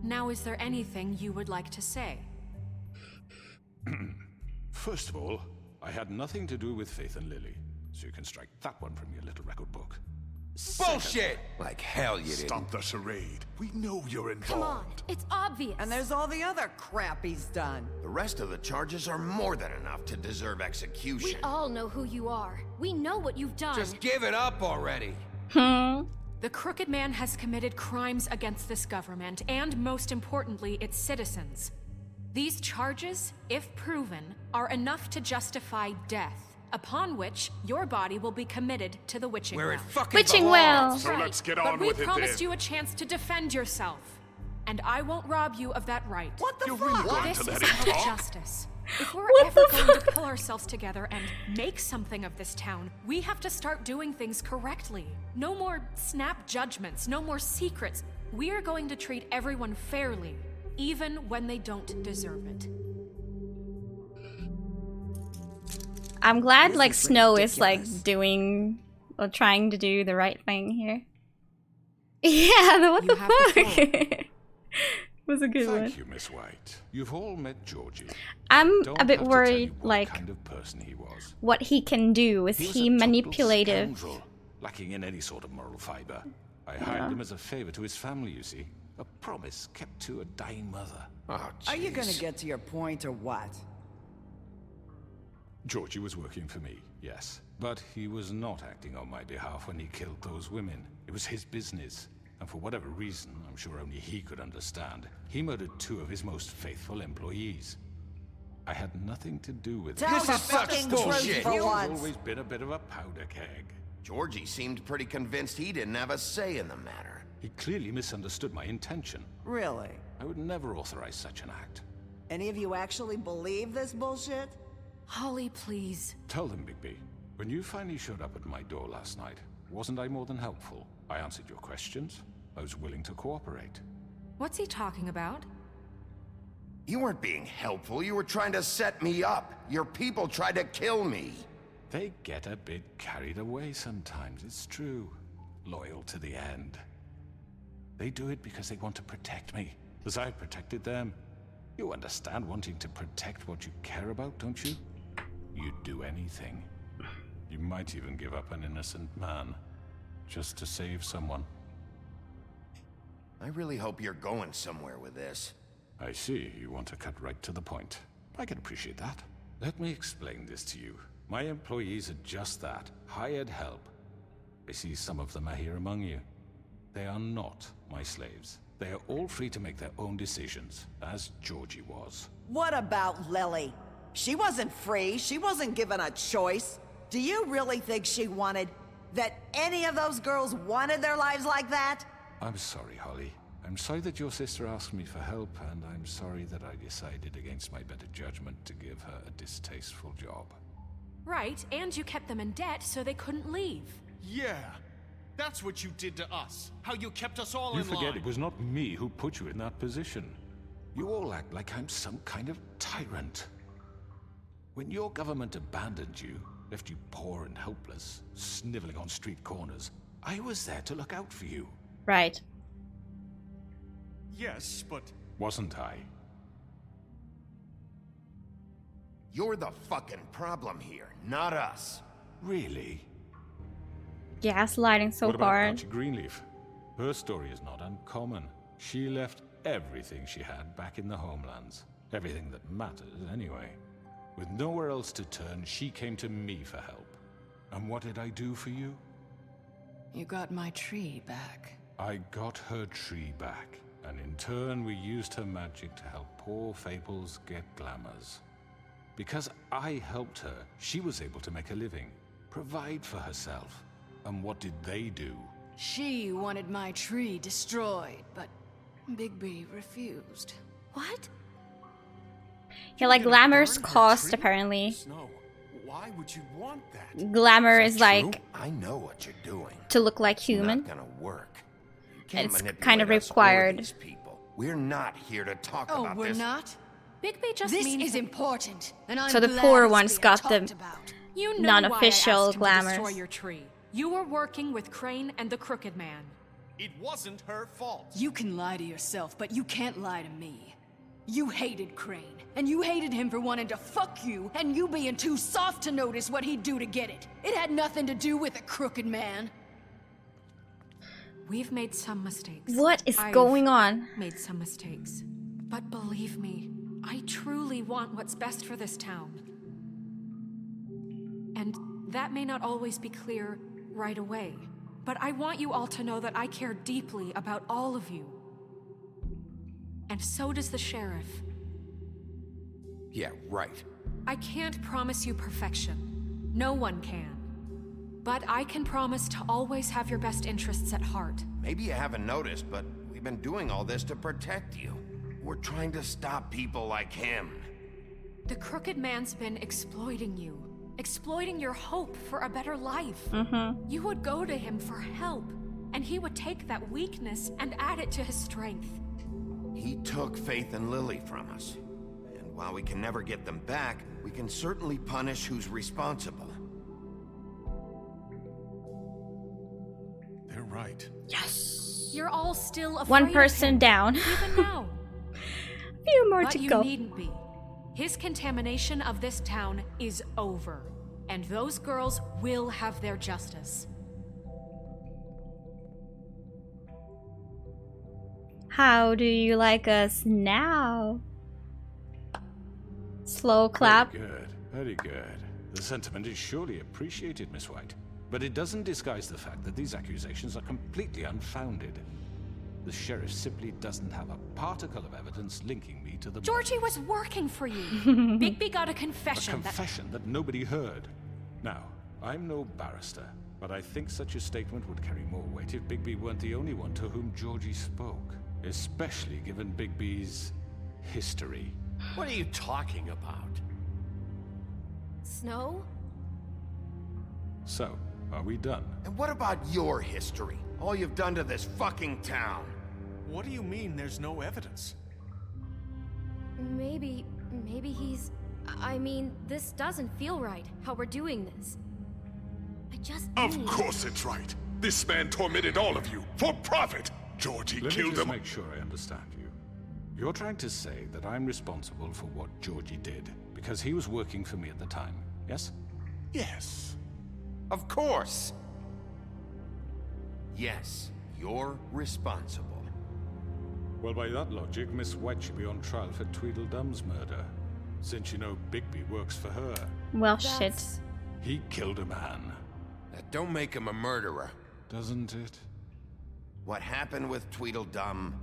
Now, is there anything you would like to say? First of all, I had nothing to do with Faith and Lily, so you can strike that one from your little record book. Bullshit! Like hell you didn't. Stop the charade. We know you're involved. Come on. It's obvious. And there's all the other crap he's done. The rest of the charges are more than enough to deserve We execution. all know who you are. We know what you've done. Just give it up already. The Crooked Man has committed crimes against this government and, most importantly, its citizens. These charges, if proven, are enough to justify death, upon which your body will be committed to the Witching Where Well. it fucking Witching well. belongs. So Right, let's get but on we with it promised then. you a chance to defend yourself, and I won't rob you of that right. What the You're fuck? really going This to is let him about talk? justice. If we're What ever the going to pull ourselves together and make something of this town, we have to start doing things correctly. No more snap judgments, no more secrets. We are going to treat everyone fairly, even when they don't deserve it. I'm glad This like is Snow is like ridiculous. doing or trying to do the right thing here. Yeah, what You the have the fuck? Was a good one. Thank you, Miss White. You've all met Georgie. I'm Don't a bit have to tell you worried what like kind of person he was. what he can do. Is was he a total manipulative? scoundrel, lacking in any sort of moral fiber. I hired him as a favor to his family, you see. A promise kept to a dying mother. Oh, Are you gonna jeez. get to your point or what? Georgie was working for me, yes. But he was not acting on my behalf when he killed those women. It was his business. And for whatever reason, I'm sure only he could understand, he murdered 2 of his most faithful employees. I had nothing to do with it. Tell This the is such fucking bullshit. truth for He's once. always been a bit of a powder keg. Georgie seemed pretty convinced he didn't have a say in the matter. He clearly misunderstood my intention. Really? I would never authorize such an act. Any of you actually believe this bullshit? Holly, please. Tell them, Bigby. When you finally showed up at my door last night, wasn't I more than helpful? I answered your questions. I was willing to cooperate. What's he talking about? You weren't being helpful. You were trying to set me up. Your people tried to kill me. They get a bit carried away sometimes, it's true. Loyal to the end. They do it because they want to protect me, as I protected them. You understand wanting to protect what you care about, don't you? You'd do anything. You might even give up an innocent man, just to save someone. I really hope you're going somewhere with this. I see, you want to cut right to the point. I can appreciate that. Let me explain this to you. My employees are just that, hired help. I see some of them are here among you. They are not my slaves. They are all free to make their own decisions, as Georgie was. What about Lily? She wasn't free. She wasn't given a choice. Do you really think she wanted... that any of those girls wanted their lives like that? I'm sorry, Holly. I'm sorry that your sister asked me for help, and I'm sorry that I decided against my better judgment to give her a distasteful job. Right, and you kept them in debt so they couldn't leave. Yeah, that's what you did to us. How you kept us all You in forget line. it was not me who put you in that position. You all act like I'm some kind of tyrant. When your government abandoned you, left you poor and helpless, sniveling on street corners, I was there to look out for you. Right. Yes, but... Wasn't I? You're the fucking problem here, not us. Really? Gaslighting so What about hard. Archie Greenleaf? Her story is not uncommon. She left everything she had back in the homelands. Everything that mattered, anyway. With nowhere else to turn, she came to me for help. And what did I do for you? You got my tree back. I got her tree back, and in turn we used her magic to help poor Fables get glamours. Because I helped her, she was able to make a living, provide for herself. And what did they do? She wanted my tree destroyed, but Bigby refused. What? Yeah, like glamour's cost apparently. Snow, why would you want that? Glamour is True? like I know what you're doing. to look like It's human. not gonna work. You can't It's manipulate kind of us or required. these people. We're not here to talk Oh, about we're this. not? Bigby just This means is important, and I'm So the glad poor it's ones being got talked the about. You know non-official why I asked him glamours. to destroy your tree. You were working with Crane and the Crooked Man. It wasn't her fault. You can lie to yourself, but you can't lie to me. You hated Crane, and you hated him for wanting to fuck you, and you being too soft to notice what he'd do to get it. It had nothing to do with the Crooked Man. We've made some mistakes. What is I've going on? made some mistakes. But believe me, I truly want what's best for this town. And that may not always be clear right away. But I want you all to know that I care deeply about all of you. And so does the sheriff. Yeah, right. I can't promise you perfection. No one can. But I can promise to always have your best interests at heart. Maybe you haven't noticed, but we've been doing all this to protect you. We're trying to stop people like him. The Crooked Man's been exploiting you. Exploiting your hope for a better life. You would go to him for help, and he would take that weakness and add it to his strength. He took Faith and Lily from us. And while we can never get them back, we can certainly punish who's responsible. They're right. Yes. You're all still afraid One of person him, down. even now. Few more But to you go. needn't be. His contamination of this town is over, and those girls will have their justice. How do you like us now? Slow clap. Very good, very good. The sentiment is surely appreciated, Miss White. But it doesn't disguise the fact that these accusations are completely unfounded. The sheriff simply doesn't have a particle of evidence linking me to the Georgie was working for you. Bigby got a confession. A confession that nobody heard. Now, I'm no barrister, but I think such a statement would carry more weight if Bigby weren't the only one to whom Georgie spoke. Especially given Bigby's history. What are you talking about? Snow? So, are we done? And what about your history? All you've done to this fucking town? What do you mean there's no evidence? Maybe he's... I mean, this doesn't feel right, how we're doing this. I just Of need... course it's right. This man tormented all of you, for profit. Georgie Let me killed just him. make sure I understand you. You're trying to say that I'm responsible for what Georgie did because he was working for me at the time, yes? Yes. Of course. Yes, you're responsible. Well, by that logic, Miss White should be on trial for Tweedledum's murder, since you know Bigby works for her. Well, shit. He killed a man. That don't make him a murderer. Doesn't it? What happened with Tweedledum,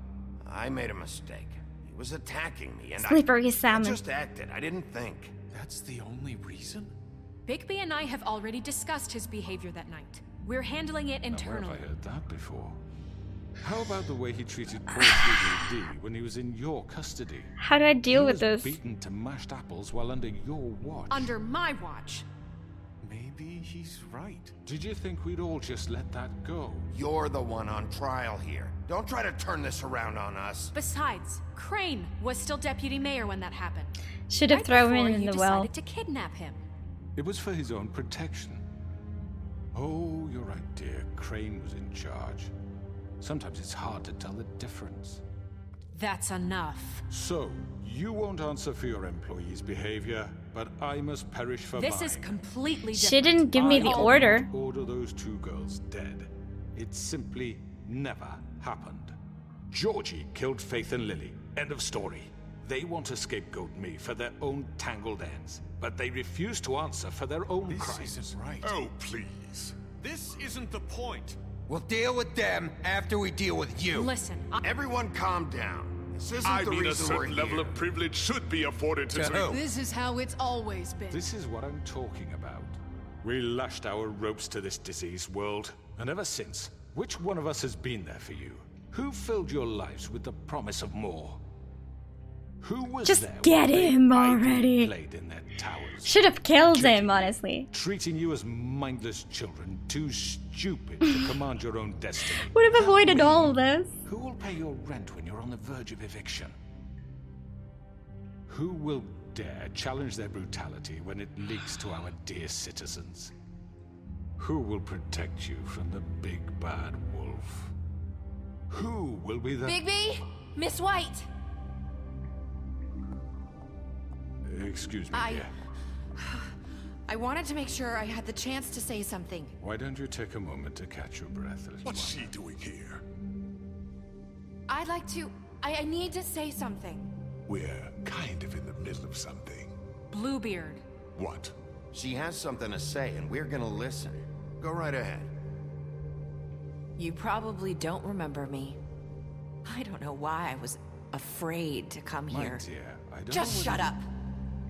I made a mistake. He was attacking me, and Slippery I salmon. just acted. I didn't think. That's the only reason? Bigby and I have already discussed his behavior that night. We're handling it Now, where internally. have I heard that before? How about the way he treated poor Tweedledee when he was in your custody? How do I deal with He this? was beaten to mashed apples while under your watch. Under my watch. Maybe he's right. Did you think we'd all just let that go? You're the one on trial here. Don't try to turn this around on us. Besides, Crane was still deputy mayor when that happened. Should have thrown before him in you the well. decided to kidnap him. It was for his own protection. Oh, you're right, dear. Crane was in charge. Sometimes it's hard to tell the difference. That's enough. So, you won't answer for your employees' behavior, but I must perish for This mine. is completely different. She didn't give me I the didn't order. order those two girls dead. It simply never happened. Georgie killed Faith and Lily. End of story. They want to scapegoat me for their own tangled ends, but they refuse to answer for their own crimes. This isn't right. Oh, please. This isn't the point. We'll deal with them after we deal with you. Listen, Everyone calm down. This isn't I the mean, a reason we're certain here. level of privilege should be afforded to who? This is how it's always been. This is what I'm talking about. We lashed our ropes to this diseased world, and ever since, which one of us has been there for you? Who filled your lives with the promise of more? Who was Just there get when they him idly already. played in their towers? Should have killed him, honestly. Treating you as mindless children, too stupid to command your own destiny. Would have avoided all of this. Who will pay your rent when you're on the verge of eviction? Who will dare challenge their brutality when it leaks to our dear citizens? Who will protect you from the big bad wolf? Who will be the... Bigby? Miss White! Excuse me, dear. I wanted to make sure I had the chance to say something. Why don't you take a moment to catch your breath, little What's one? she doing here? I'd like to... I need to say something. We're kind of in the middle of something. Bluebeard. What? She has something to say, and we're gonna listen. Go right ahead. You probably don't remember me. I don't know why I was afraid to come My here. dear, I don't Just know shut up.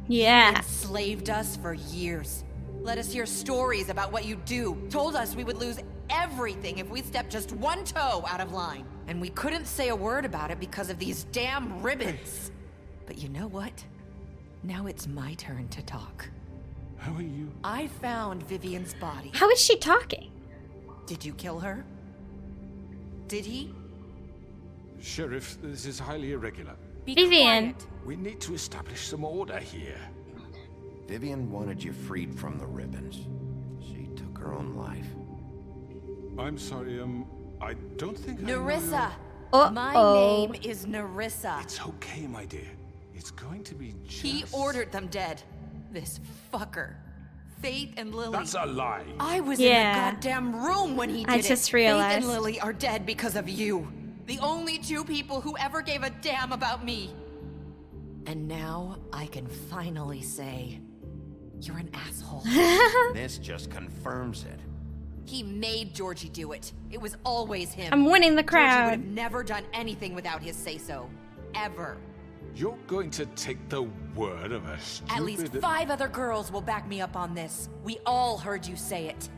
Yeah. Enslaved us for years. Let us hear stories about what you do. Told us we would lose everything if we stepped just one toe out of line. And we couldn't say a word about it because of these damn ribbons. But you know what? Now it's my turn to talk. How are you? I found Vivian's body. How is she talking? Did you kill her? Did he? Sheriff, this is highly irregular. Be Vivian. quiet. We need to establish some order here. Vivian wanted you freed from the ribbons. She took her own life. I'm sorry, I don't think I know Nerissa. Uh-oh. My name is Nerissa. It's okay, my dear. It's going to be just... He ordered them dead. This fucker. Faith and Lily. That's a lie. I was Yeah. in the goddamn room when he did I it. just Faith realized. and Lily are dead because of you. The only two people who ever gave a damn about me. And now I can finally say, you're an asshole. This just confirms it. He made Georgie do it. It was always him. I'm winning the Georgie would crowd. have never done anything without his say-so. Ever. You're going to take the word of a stupid... At least 5 other girls will back me up on this. We all heard you say it.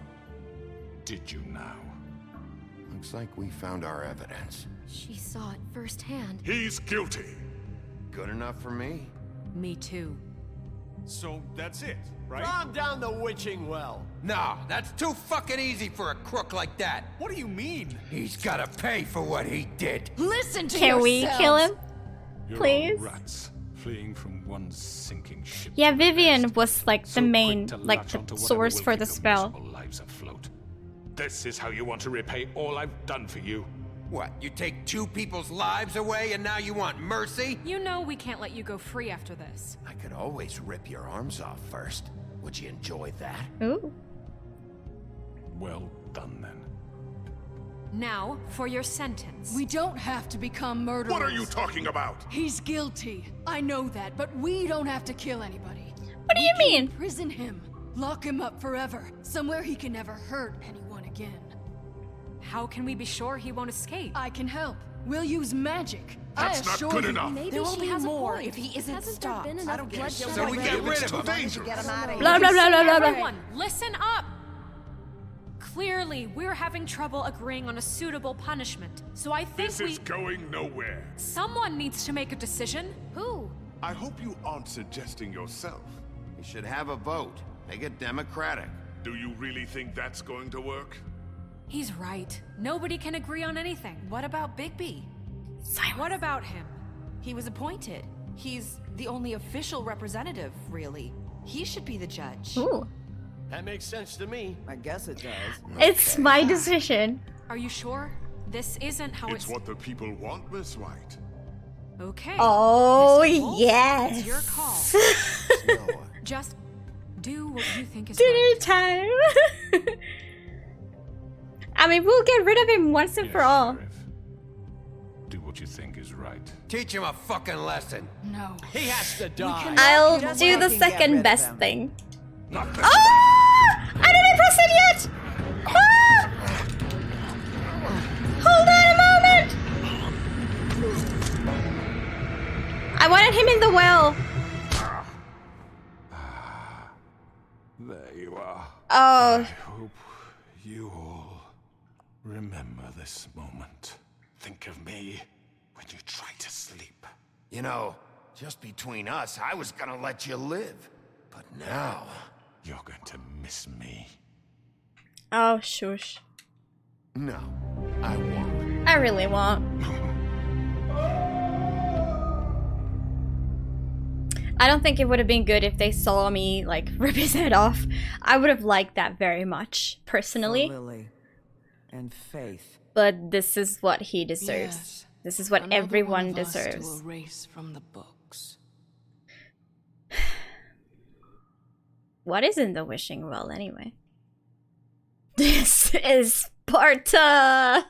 Did you now? Looks like we found our evidence. She saw it firsthand. He's guilty. Good enough for me? Me too. So that's it, right? Calm down the witching well. Nah, that's too fucking easy for a crook like that. What do you mean? He's gotta pay for what he did. Listen to Can we yourselves. kill him? You're Please? all rats, fleeing from one sinking ship. Yeah, to the Vivian next. was like So the main, quick to like latch the onto whatever source will for keep the your spell. miserable lives afloat. This is how you want to repay all I've done for you. What, you take 2 people's lives away and now you want mercy? You know we can't let you go free after this. I could always rip your arms off first. Would you enjoy that? Ooh. Well done, then. Now, for your sentence. We don't have to become murderers. What are you talking about? He's guilty. I know that, but we don't have to kill anybody. What do you mean? Imprison him. Lock him up forever. Somewhere he can never hurt anyone again. How can we be sure he won't escape? I can help. We'll use magic. That's not good enough. Maybe There will she be has more a point. if he isn't Hasn't stopped. There been I enough don't get bloodshed? So we get rid of him. Dangerous. Get him out of Blah here. blah blah blah blah blah. Everyone, listen up! Clearly, we're having trouble agreeing on a suitable punishment. So I think This is going nowhere. someone needs to make a decision. Who? I hope you aren't suggesting yourself. You should have a vote. Make it democratic. Do you really think that's going to work? He's right. Nobody can agree on anything. What about Bigby? What about him? He was appointed. He's the only official representative, really. He should be the judge. Ooh. That makes sense to me. I guess it does. It's my decision. Are you sure? This isn't how It's what the people want, Miss White. Okay. Oh, Mr. Wolf, yes. It's your call. Just do what you think is Dinner right. time. I mean, we'll get rid of him once and for all. Sheriff. Do what you think is right. Teach him a fucking lesson. No. He has to die. I'll Just do the fucking get rid second of best him. thing. Not Oh! I didn't press it yet! Ah! Hold on a moment! I wanted him in the well. There you are. Oh. I hope you all remember this moment. Think of me when you try to sleep. You know, just between us, I was gonna let you live. But now... You're going to miss me. Oh, shush. No, I won't. I really won't. I don't think it would have been good if they saw me, like, rip his head off. I would have liked that very much, personally. For Lily and Faith. But this is what he deserves. Yes. This is what Another everyone one of us deserves. to erase from the books. What is in the wishing well, anyway? This is Sparta!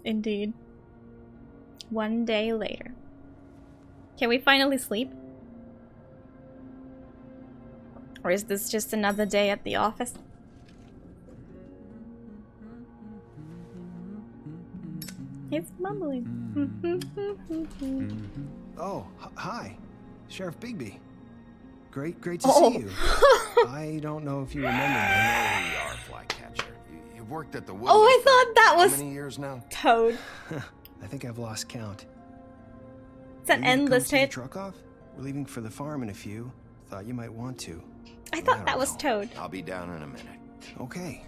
Indeed. One day later. Can we finally sleep? Or is this just another day at the office? He's mumbling. Oh, hi. Sheriff Bigby. Great to Oh. see you. I don't know if you remember me. I know who you are, Flycatcher. You've worked at the Woodies Oh, I for thought that was how many years now? Toad. I think I've lost count. It's an Ready to come endless see the hit. truck off? We're leaving for the farm in a few. Thought you might want to. I thought that was Toad. I'll be down in a minute. Okay,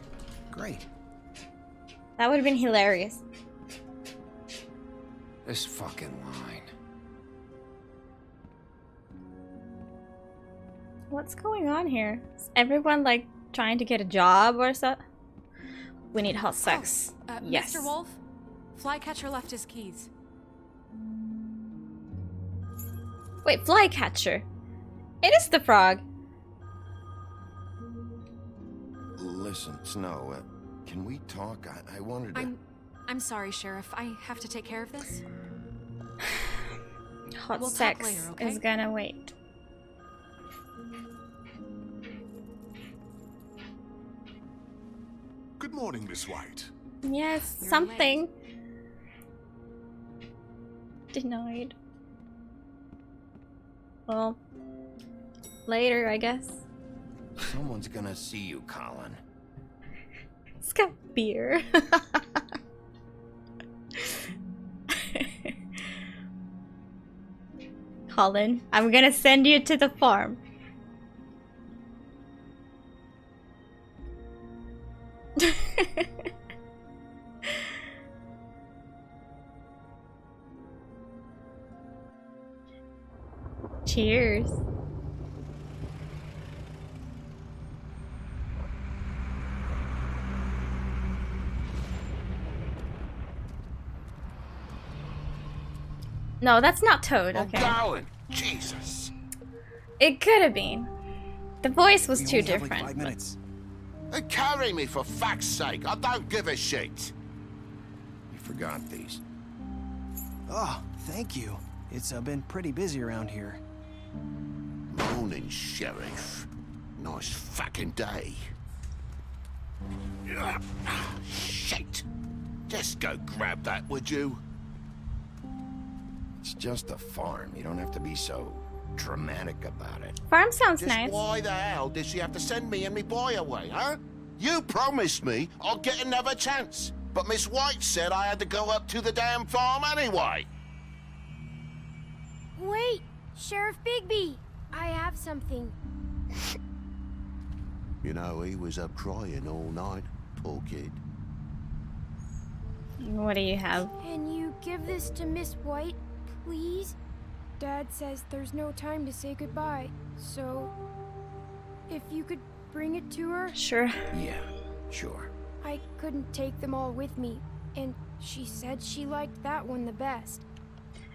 great. That would have been hilarious. This fucking line. What's going on here? Is everyone like trying to get a job or so? We need hot sex. Yes. Mr. Wolf, Flycatcher left his keys. Wait, Flycatcher. It is the frog. Listen, Snow, can we talk? I wanted to... I'm sorry, Sheriff. I have to take care of this. Hot We'll talk sex later, okay? is gonna wait. Good morning, Miss White. Yes, You're something. Denied. Well, later, I guess. Someone's gonna see you, Colin. It's got beer. Colin, I'm gonna send you to the farm. Cheers. No, that's not Toad, I'm okay. going. Jesus. It could have been. The voice was We too only have, like, different. 5 minutes. Carry me for fuck's sake. I don't give a shit. You forgot these. Oh, thank you. It's been pretty busy around here. Morning, Sheriff. Nice fucking day. Shit. Just go grab that, would you? It's just a farm. You don't have to be so dramatic about it. Farm sounds Just nice. why the hell did she have to send me and me boy away, huh? You promised me I'll get another chance. But Miss White said I had to go up to the damn farm anyway. Wait, Sheriff Bigby, I have something. You know, he was up crying all night. Poor kid. What do you have? Can you give this to Miss White, please? Dad says there's no time to say goodbye, so if you could bring it to her? Sure. Yeah, sure. I couldn't take them all with me, and she said she liked that one the best.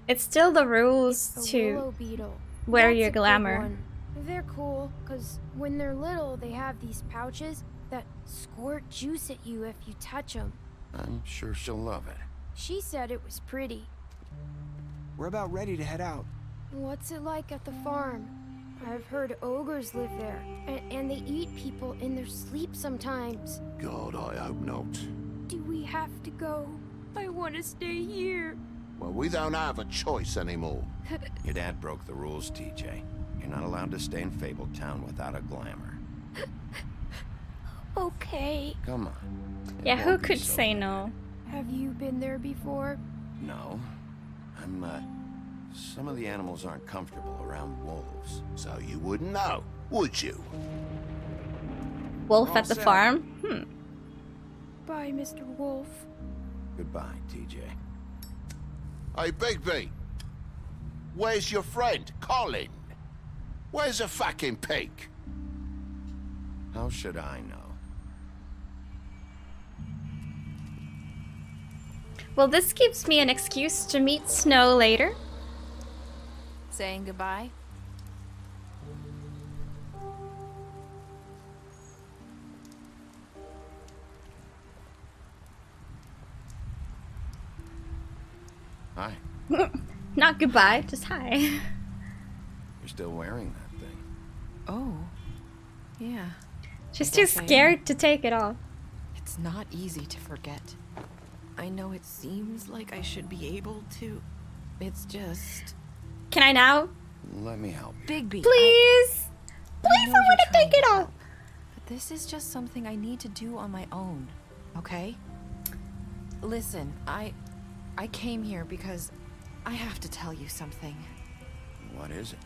It's still the rules A to willow beetle. wear That's your a good glamour. one. They're cool, because when they're little, they have these pouches that squirt juice at you if you touch them. I'm sure she'll love it. She said it was pretty. We're about ready to head out. What's it like at the farm? I've heard ogres live there, and they eat people in their sleep sometimes. God, I hope not. Do we have to go? I want to stay here. Well, we don't have a choice anymore. Your dad broke the rules, TJ. You're not allowed to stay in Fabletown without a glamour. Okay. Come on. Yeah, It who won't be could so say bad. no? Have you been there before? No. Some of the animals aren't comfortable around wolves, so you wouldn't know, would you? Wolf All at the set. farm? Bye, Mr. Wolf. Goodbye, TJ. Hey, Bigby. Where's your friend, Colin? Where's the fucking pig? How should I know? Well, this gives me an excuse to meet Snow later. Saying goodbye? Hi. Not goodbye, just hi. You're still wearing that thing. Oh. Yeah. She's I too guess I am. scared to take it off. It's not easy to forget. I know it seems like I should be able to. It's just... Can I now? Let me help you. Bigby. Please! Please, I want to take it off! But this is just something I need to do on my own, okay? Listen, I came here because I have to tell you something. What is it?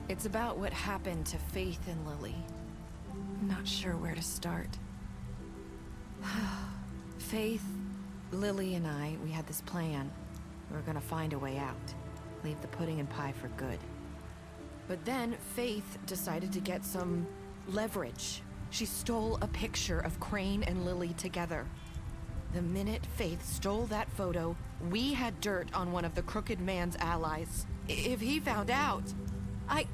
It's about what happened to Faith and Lily. I'm not sure where to start. Faith, Lily, and I, we had this plan. We were gonna find a way out. Leave the pudding and pie for good. But then Faith decided to get some leverage. She stole a picture of Crane and Lily together. The minute Faith stole that photo, we had dirt on one of the Crooked Man's allies. If he found out, I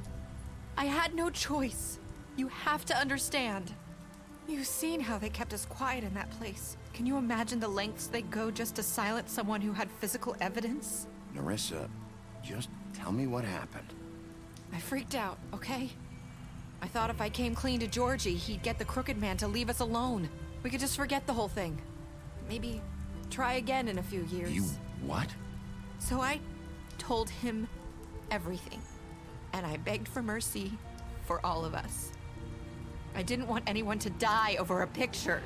had no choice. You have to understand. You've seen how they kept us quiet in that place. Can you imagine the lengths they go just to silence someone who had physical evidence? Nerissa, just tell me what happened. I freaked out, okay? I thought if I came clean to Georgie, he'd get the Crooked Man to leave us alone. We could just forget the whole thing. Maybe try again in a few years. You what? So I told him everything. And I begged for mercy for all of us. I didn't want anyone to die over a picture.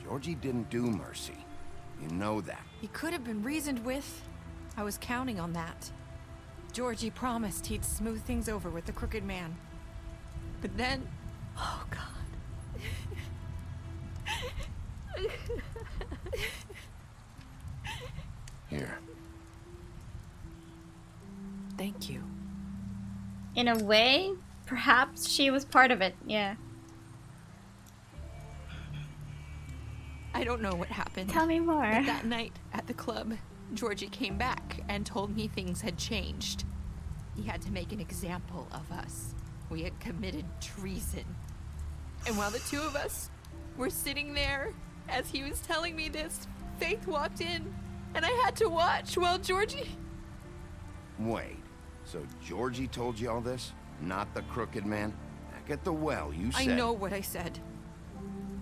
Georgie didn't do mercy. You know that. He could have been reasoned with. I was counting on that. Georgie promised he'd smooth things over with the Crooked Man. But then... Oh, God. Here. Thank you. In a way, perhaps she was part of it, yeah. I don't know what happened. Tell me more. But that night at the club, Georgie came back and told me things had changed. He had to make an example of us. We had committed treason. And while the two of us were sitting there, as he was telling me this, Faith walked in, and I had to watch while Georgie... Wait, so Georgie told you all this? Not the crooked man? Back at the well, you said... I know what I said.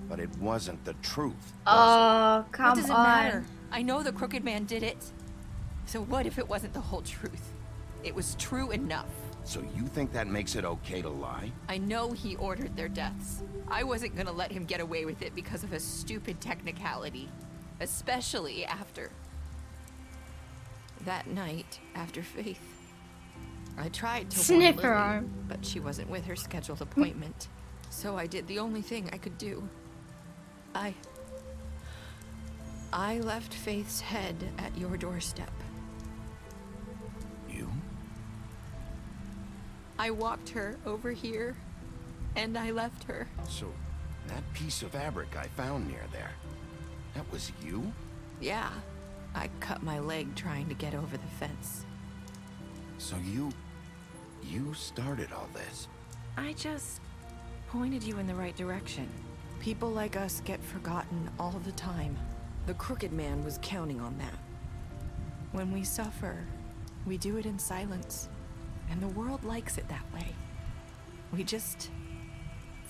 But it wasn't the truth. Oh, come on. What does it matter? I know the crooked man did it. So what if it wasn't the whole truth? It was true enough. So you think that makes it okay to lie? I know he ordered their deaths. I wasn't gonna let him get away with it because of a stupid technicality. Especially after... that night, after Faith. I tried to warn Sniffer Lily, arm. but she wasn't with her scheduled appointment. So I did the only thing I could do. I left Faith's head at your doorstep. You? I walked her over here, and I left her. So, that piece of fabric I found near there, that was you? Yeah, I cut my leg trying to get over the fence. So you started all this? I just pointed you in the right direction. People like us get forgotten all the time. The crooked man was counting on that. When we suffer, we do it in silence, and the world likes it that way. We just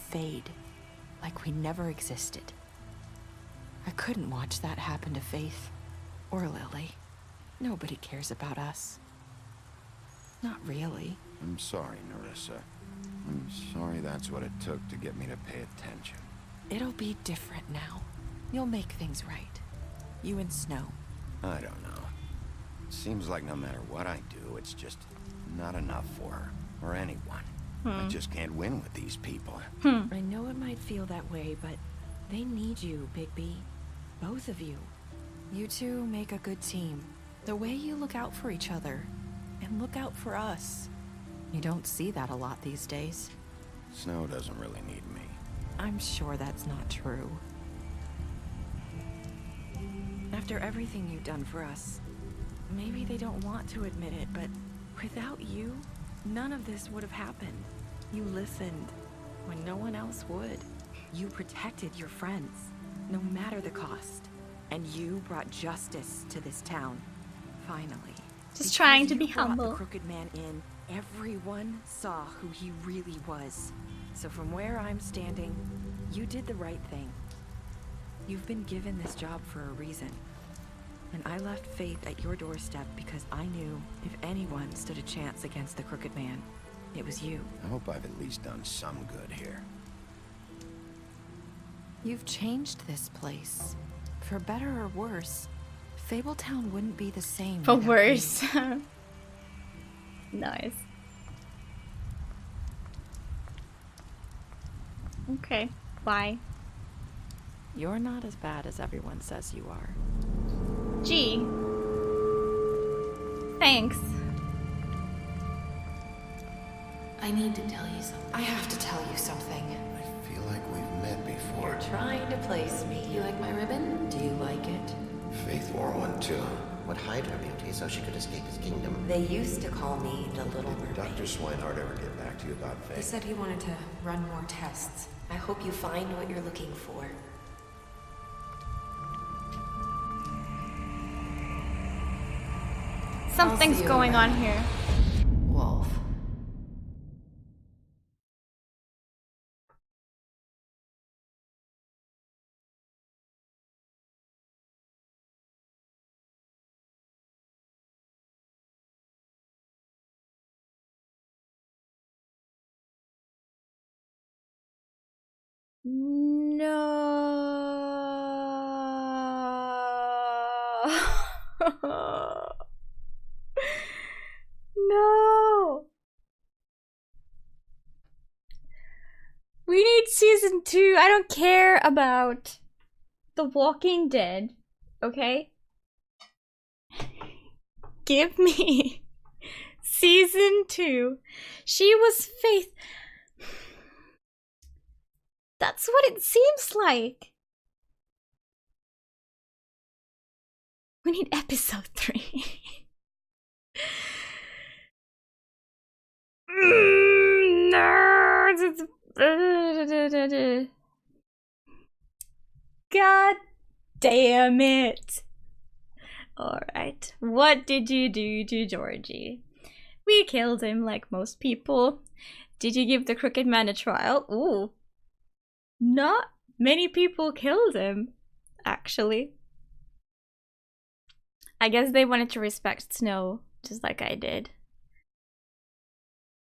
fade, like we never existed. I couldn't watch that happen to Faith, or Lily. Nobody cares about us. Not really. I'm sorry, Nerissa. I'm sorry that's what it took to get me to pay attention. It'll be different now. You'll make things right. You and Snow. I don't know. It seems like no matter what I do, it's just not enough for her, or anyone. I just can't win with these people. I know it might feel that way, but they need you, Bigby. Both of you. You two make a good team. The way you look out for each other, and look out for us. You don't see that a lot these days. Snow doesn't really need me. I'm sure that's not true. After everything you've done for us, maybe they don't want to admit it, but without you, none of this would have happened. You listened when no one else would. You protected your friends, no matter the cost. And you brought justice to this town, finally. Just trying to be Because you brought humble. the crooked man in, everyone saw who he really was. So from where I'm standing, you did the right thing. You've been given this job for a reason. And I left Faith at your doorstep because I knew if anyone stood a chance against the crooked man, it was you. I hope I've at least done some good here. You've changed this place. For better or worse, Fabletown wouldn't be the same For without worse. you. Nice. Okay, why? You're not as bad as everyone says you are. Gee. Thanks. I need to tell you something. I have to tell you something. I feel like we've met before. You're trying to place me. You like my ribbon? Do you like it? Faith wore one too. Would hide her beauty so she could escape his kingdom. They used to call me the Little Did Mermaid. Dr. Swinehart ever get back to you about He Faith? said he wanted to run more tests. I hope you find what you're looking for. Something's going on here. Wolf. No. No. We need season 2. I don't care about The Walking Dead. Okay? Give me season 2. She was Faith. That's what it seems like. We need episode 3. Nerds! God damn it! Alright, what did you do to Georgie? We killed him like most people. Did you give the Crooked Man a trial? Ooh. Not many people killed him, actually. I guess they wanted to respect Snow, just like I did.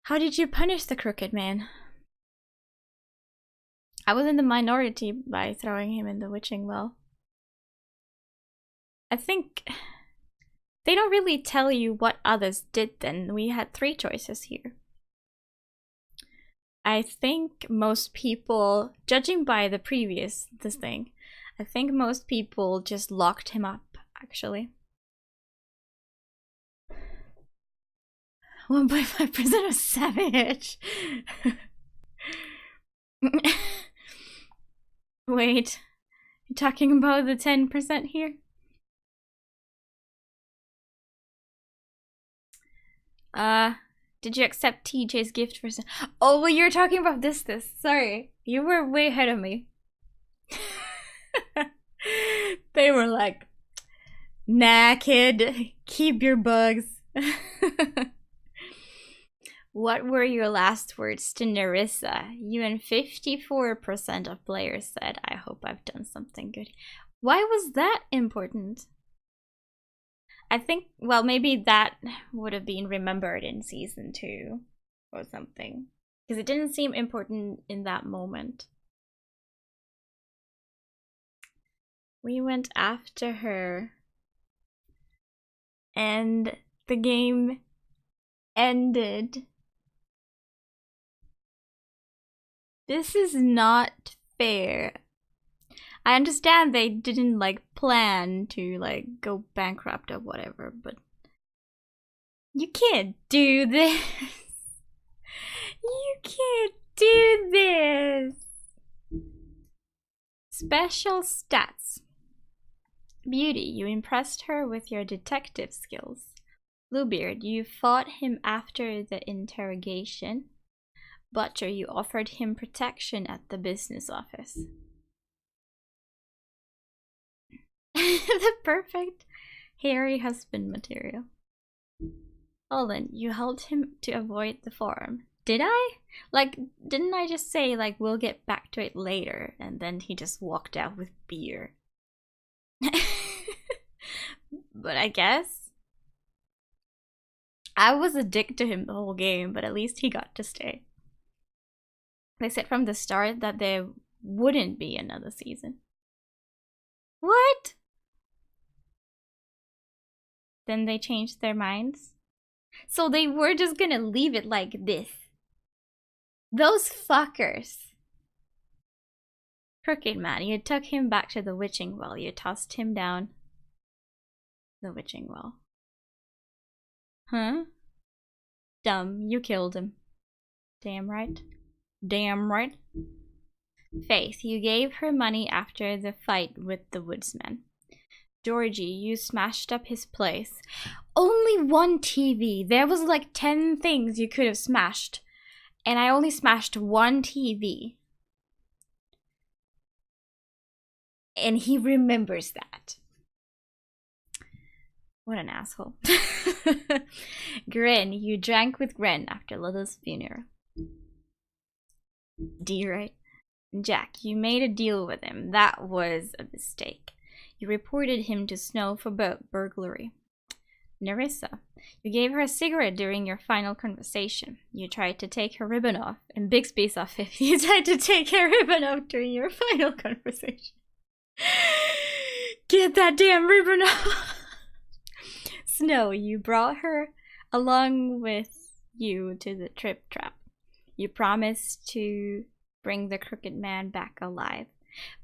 How did you punish the Crooked Man? I was in the minority by throwing him in the witching well. I think they don't really tell you what others did then. We had 3 choices here. I think most people, judging by the previous thing, I think most people just locked him up, actually. 1.5% of Savage. Wait, you're talking about the 10% here? Did you accept TJ's gift for... Oh, well, you're talking about this. Sorry. You were way ahead of me. They were like, nah, kid. Keep your bugs. What were your last words to Nerissa? You and 54% of players said, I hope I've done something good. Why was that important? I think, well, maybe that would have been remembered in season 2 or something. Because it didn't seem important in that moment. We went after her. And the game ended. This is not fair. I understand they didn't like plan to like go bankrupt or whatever, but you can't do this. You can't do this. Special stats. Beauty, you impressed her with your detective skills. Bluebeard, you fought him after the interrogation. Butcher, you offered him protection at the business office. The perfect hairy husband material. Olin, you helped him to avoid the farm. Did I? Like, didn't I just say, like, we'll get back to it later, and then he just walked out with beer? But I guess I was a dick to him the whole game, but at least he got to stay. They said from the start that there wouldn't be another season. What? Then they changed their minds? So they were just gonna leave it like this. Those fuckers. Crooked Man, you took him back to the witching well. You tossed him down the witching well. Huh? Dumb, you killed him. Damn right. Damn right. Faith, you gave her money after the fight with the woodsman. Georgie, you smashed up his place. Only one TV. There was like 10 things you could have smashed. And I only smashed one TV. And he remembers that. What an asshole. Grin, you drank with Gren after Little's funeral. D, right? Jack, you made a deal with him. That was a mistake. You reported him to Snow for burglary. Nerissa, you gave her a cigarette during your final conversation. You tried to take her ribbon off. And Bixby's off if you tried to take her ribbon off during your final conversation. Get that damn ribbon off! Snow, you brought her along with you to the trip trap. You promised to bring the Crooked Man back alive.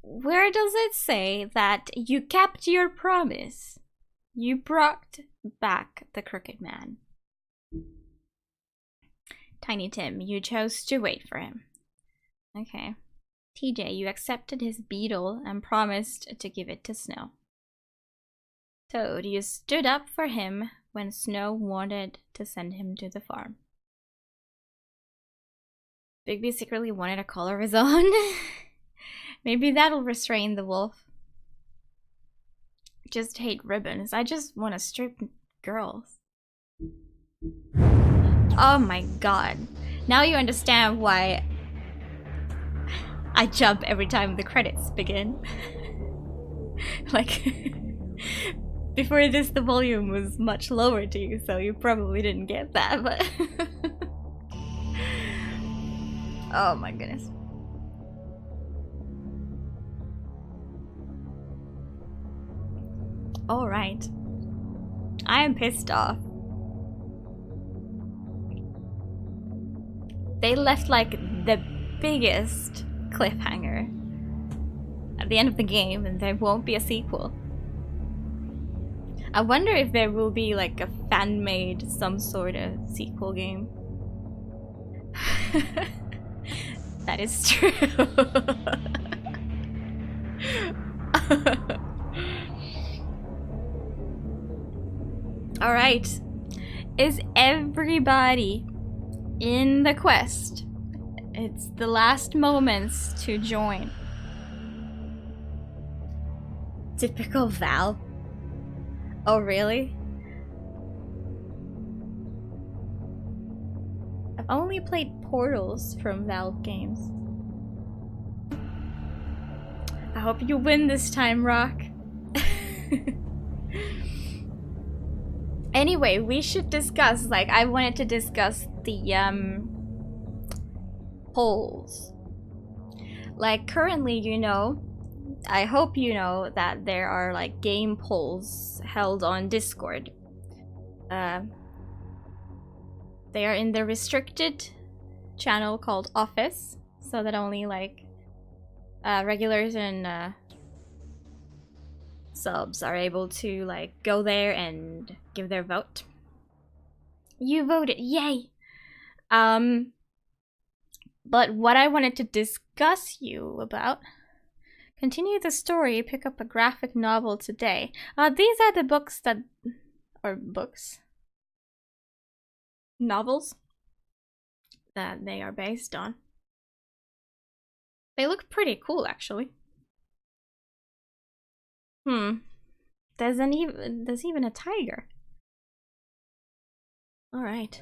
Where does it say that you kept your promise? You brought back the Crooked Man. Tiny Tim, you chose to wait for him. Okay. TJ, you accepted his beetle and promised to give it to Snow. Toad, you stood up for him when Snow wanted to send him to the farm. Bigby secretly wanted a collar of his own. Maybe that'll restrain the wolf. Just hate ribbons. I just want to strip girls. Oh my god. Now you understand why I jump every time the credits begin. Like, before this the volume was much lower to you, so you probably didn't get that, but... Oh my goodness. Alright. I am pissed off. They left like the biggest cliffhanger at the end of the game, and there won't be a sequel. I wonder if there will be like a fan-made some sort of sequel game. That is true. Alright. Is everybody in the quest? It's the last moments to join. Typical Val. Oh, really? I've only played Portals from Valve games. I hope you win this time, Rock. Anyway, we should discuss, like, I wanted to discuss the, polls. Like, currently, you know, I hope you know that there are, like, game polls held on Discord. They are in the restricted channel called Office, so that only, like, regulars and, subs are able to, like, go there and give their vote. You voted, yay! But what I wanted to discuss you about, continue the story, pick up a graphic novel today. These are the books that, or books? Novels that they are based on. They look pretty cool, actually. There's even a tiger. All right.